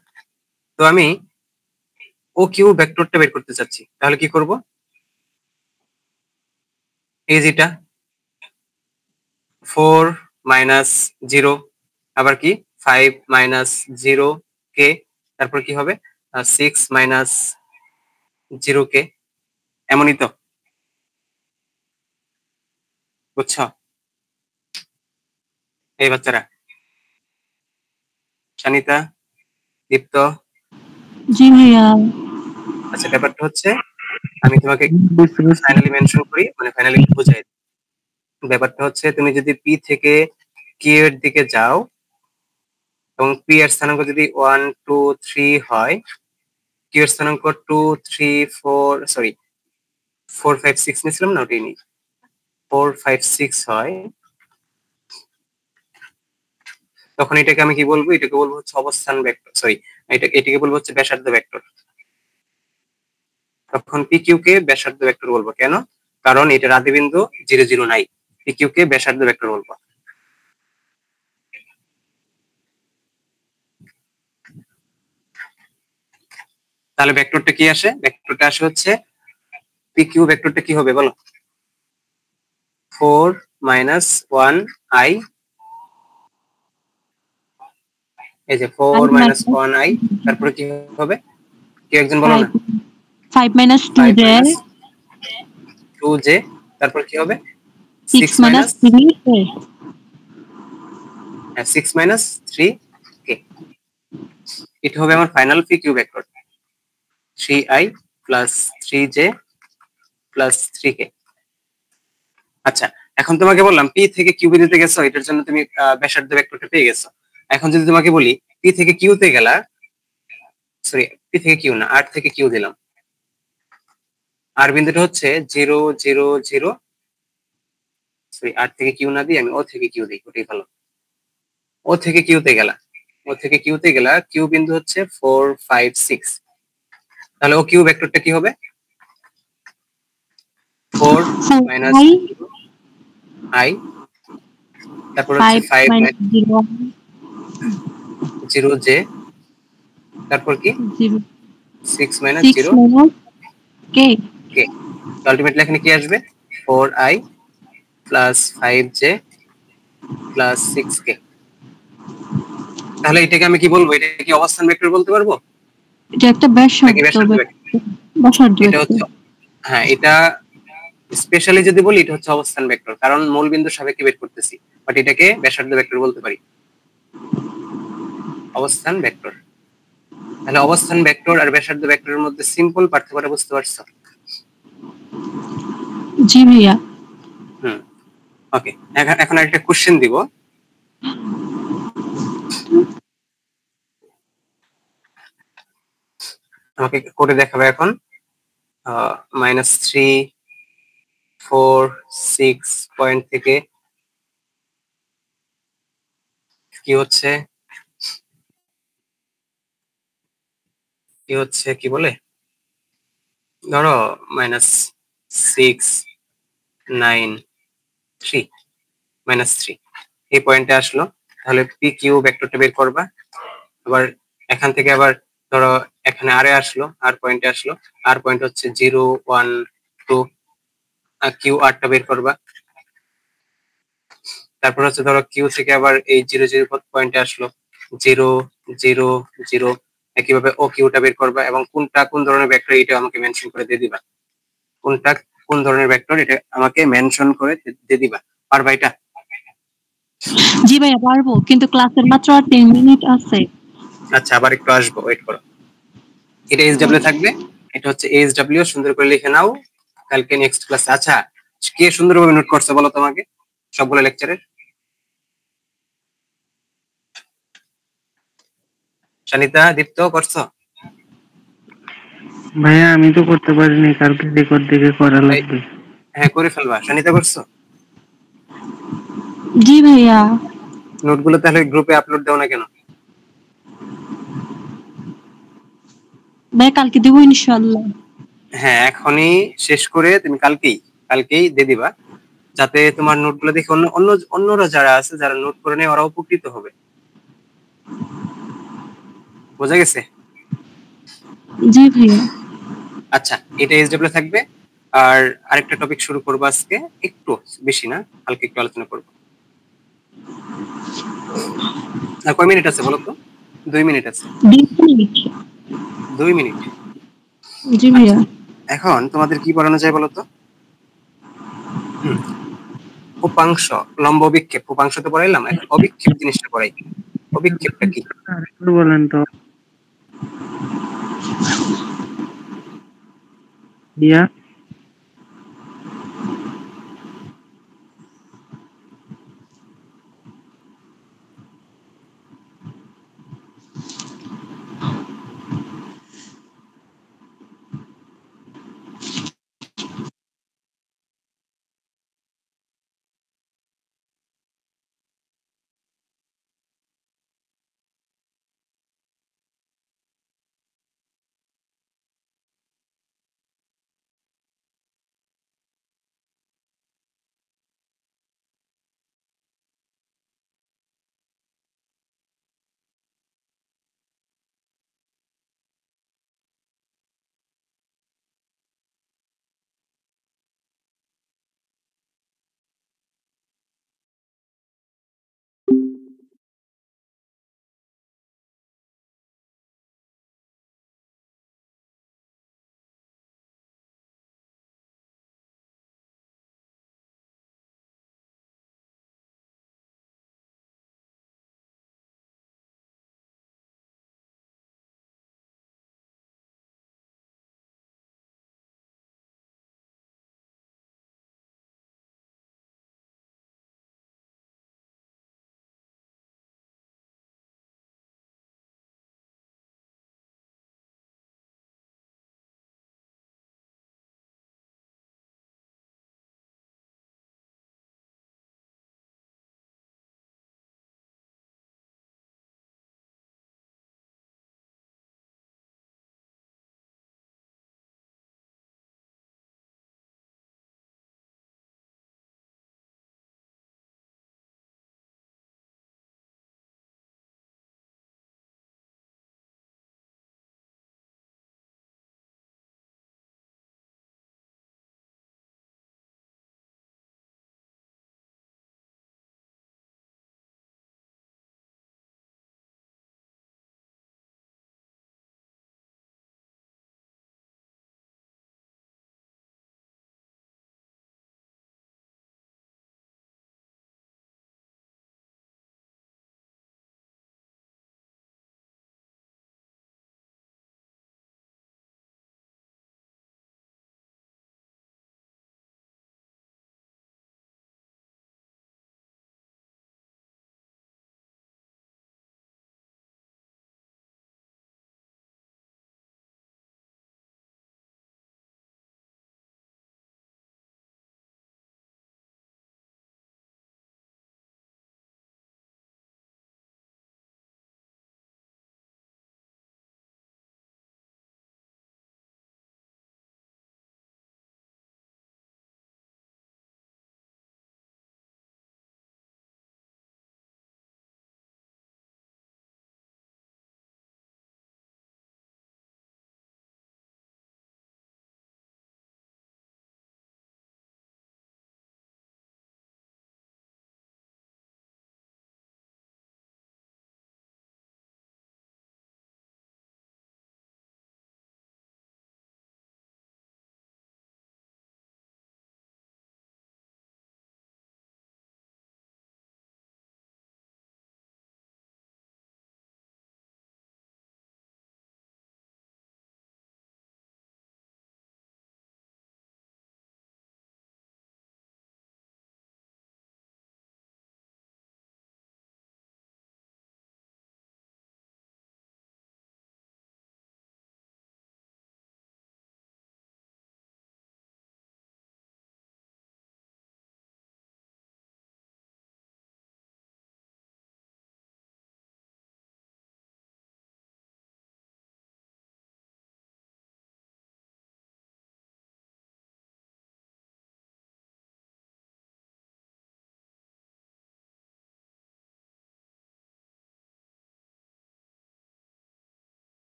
তো আমি ও কিউ ভেক্টরটা বের করতে চাচ্ছি। তাহলে কি করব, এই যেটা 4 মাইনাস 0, আবার কি 5 মাইনাস 0 কে, তারপর কি হবে 6 মাইনাস 0 কে, এমনই তো, বুঝছো এই বাচ্চারা? শানিতা, দীপ্ত? জি ভাইয়া। আচ্ছা ব্যাপারটা হচ্ছে আমি তোমাকে বুঝতে পারছি। ফাইনালি মেনশন করি, মানে ফাইনালি বুঝাই। ব্যাপারটা হচ্ছে তুমি যদি পি থেকে কিউ এর দিকে যাও এবং পি এর স্থানাঙ্ক যদি 1 2 3 হয়, কিউ এর স্থানাঙ্ক 2 3 4 সরি 4 5 6 নিছিলাম না, ওটাই নি 4 5 6 হয়, তখন এটাকে আমি কি বলবো, এটাকে বলবো হচ্ছে অবস্থান ভেক্টর, সরি এটাকে বলবো হচ্ছে ব্যাসার্ধ ভেক্টর। তখন PQ কে ব্যাসার্ধ ভেক্টর বলবো। কেন? কারণ এটার আদিবিন্দু 0 0 নাই, PQ কে ব্যাসার্ধ ভেক্টর বলবো। তাহলে ভেক্টরটা কি আসে, ভেক্টরটা আসে হচ্ছে PQ ভেক্টরটা কি হবে বলো, 4 মাইনাস 1 আই, এই যে 4 মাইনাস 1 আই, তারপরে কি হবে, কি একজন বলো না, 5 minus 2 5 j, মাইনাস 2 জে, তারপর কি হবে 6 minus 3 k, 6 মাইনাস 3 কে। এটা হবে আমার final PQ vector 3i plus 3j plus 3k। আচ্ছা এখন তোমাকে বললাম পি থেকে কিউ বিন্দুতে গেছো, এটার জন্য তুমি ব্যাসার্ধ ভেক্টরটা পেয়ে গেছো। এখন যদি তোমাকে বলি পি থেকে কিউতে গেলা, সরি পি থেকে কিউ না, আর থেকে কিউ দিলাম, আর বিন্দুটা হচ্ছে 0 0 0, সরি আর থেকে কিউ না দিই আমি ও থেকে কিউ দিই, ওটাই ভালো। ও থেকে কিউতে গেলা, ও থেকে কিউতে গেলা, কিউ বিন্দু হচ্ছে 4 5 6, তাহলে ও কিউ ভেক্টরটা কি হবে 4 মাইনাস আই, তারপর হচ্ছে 5 minus 0, 0 জে, তারপর কি 6 মাইনাস 6 0 minus k, কে। আলটিমেটলি এখানে কি আসবে 4i plus 5j plus 6k। তাহলে এটাকে আমি কি বলবো, এটা কি অবস্থান ভেক্টর বলতে পারবো? এটা একটা ব্যাসার্ধ নাকি ব্যাসার্ধ ভেক্টর? ব্যাসার্ধ এটা হচ্ছে, হ্যাঁ এটা স্পেশালি যদি বলি এটা হচ্ছে অবস্থান ভেক্টর, কারণ মূল বিন্দু সাপেক্ষে বের করতেছি, বাট এটাকে ব্যাসার্ধ ভেক্টর বলতে পারি, অবস্থান ভেক্টর। তাহলে অবস্থান ভেক্টর আর ব্যাসার্ধ ভেক্টরের মধ্যে সিম্পল পার্থক্যটা বুঝতে পারছো? জি ভাইয়া। ওকে, এখন একটা কোশ্চেন দিব, আমাকে করে দেখাবে এখন। -3, 4, 6 পয়েন্ট থেকে কি হচ্ছে কি বলে, ধরো -6, 9, 3, -3 এই পয়েন্টে আসলো, তাহলে পি কিউ ভেক্টরটা বের করবা। আবার এখান থেকে আবার ধরো এখানে আর এ আসলো, আর পয়েন্টে আসলো, আর পয়েন্ট হচ্ছে 0, 1, 2, কিউ আরটা বের করবা। তারপর হচ্ছে ধরো কিউ থেকে আবার এই 0, 0 পয়েন্টে আসলো, 0, 0, 0, একইভাবে ও কিউটা বের করবা, এবং কোনটা কোন ধরনের ভেক্টর এটা আমাকে মেনশন করে দিয়ে দিবা, কোনটা কোন ধরনের ভেক্টর এটা আমাকে মেনশন করে দিয়ে দিবা। পারবা এটা? জি ভাইয়া পারবো, কিন্তু ক্লাসের মাত্র আর 10 মিনিট আছে। আচ্ছা, আবার একটু আসবো, ওয়েট করো। এটা এইচডব্লিউ থাকবে, এটা হচ্ছে এইচডব্লিউ, সুন্দর করে লিখে নাও, কালকে নেক্সট ক্লাসে। আচ্ছা, কে সুন্দরভাবে নোট করছে বলো তোমাকে সবগুলো লেকচারের? শানিতা, দীপ্ত, করছো? ভাইয়া আমি তো করতে পারিনি, কালকে রেকর্ড দেখে করা লাগবে। হ্যাঁ, করে ফেলবা। শানিতা, করছো? জি ভাইয়া। নোটগুলো তাহলে গ্রুপে আপলোড দাও না কেন? ভাইয়া কালকে দেবো ইনশাল্লাহ। হ্যাঁ, এখনই শেষ করে তুমি কালকেই দিয়ে দিবা, যাতে তোমার নোটগুলো দেখে অন্যরা যারা আছে, যারা নোট করে নেয়, ওরা উপকৃত হবে। বোঝা গেছে? জি ভাইয়া। আচ্ছা, এটা এইচডব্লিউ থাকবে। আর আরেকটা টপিক শুরু করবো আজকে, একটু বেশি না, হালকা একটু আলোচনা করবো। আর কয় মিনিট আছে বলো তো? 2 মিনিট আছে। 20 মিনিট। 2 মিনিট। জি আচ্ছা, ভাইয়া। এখন তোমাদের কি পড়ানো যায় বলো তো? উপাংশ, লম্ব অভিক্ষেপ, উপাংশ তো পড়াইলাম, এখন অভিক্ষেপ জিনিসটা পড়াই। অভিক্ষেপটা কি? আরেকটু বলেন তো ইয়া।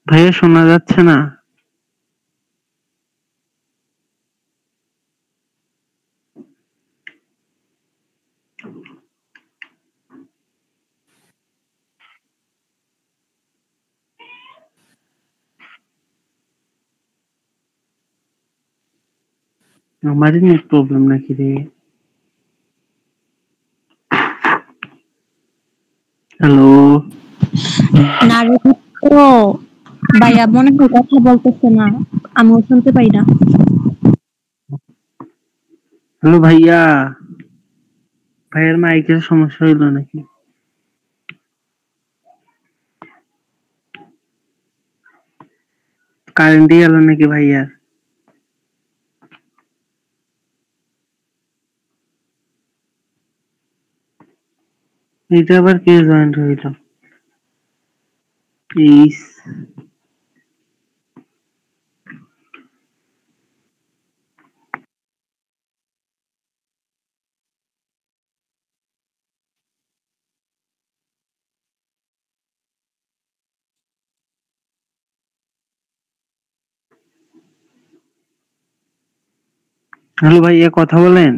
ভাইয়া শোনা যাচ্ছে না? আমারই নেট প্রবলেম নাকি রে? হ্যালো না রে তো ভাইয়া মনে হয় কথা বলতেছে না, আমিও শুনতে পাই না। হ্যালো ভাইয়া, ভাইয়ের মাইকের সমস্যা হইলো নাকি? কারেন্টই গেল নাকি ভাইয়া? এটা আবার কে জয়েন্ট হইল? প্লিজ। হ্যালো ভাইয়া, কথা বলেন।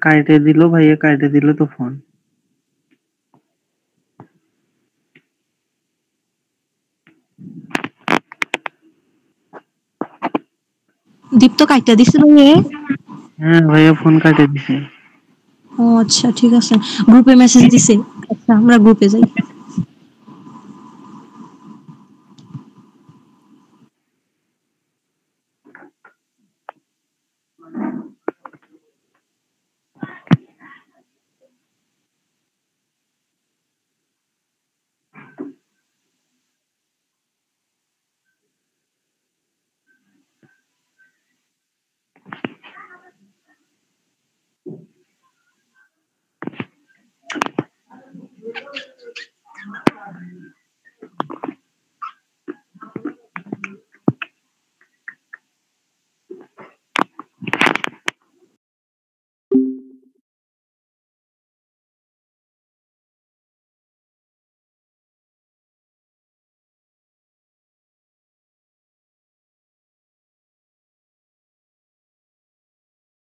কাইটে দিল ভাইয়া, কাইটে দিল তো ফোন। দীপ্ত কাইটা দিছে ভাইয়া? হ্যাঁ ভাইয়া, ফোন কাটে দিছে। ও আচ্ছা ঠিক আছে, গ্রুপে মেসেজ দিছে। আচ্ছা আমরা গ্রুপে যাই।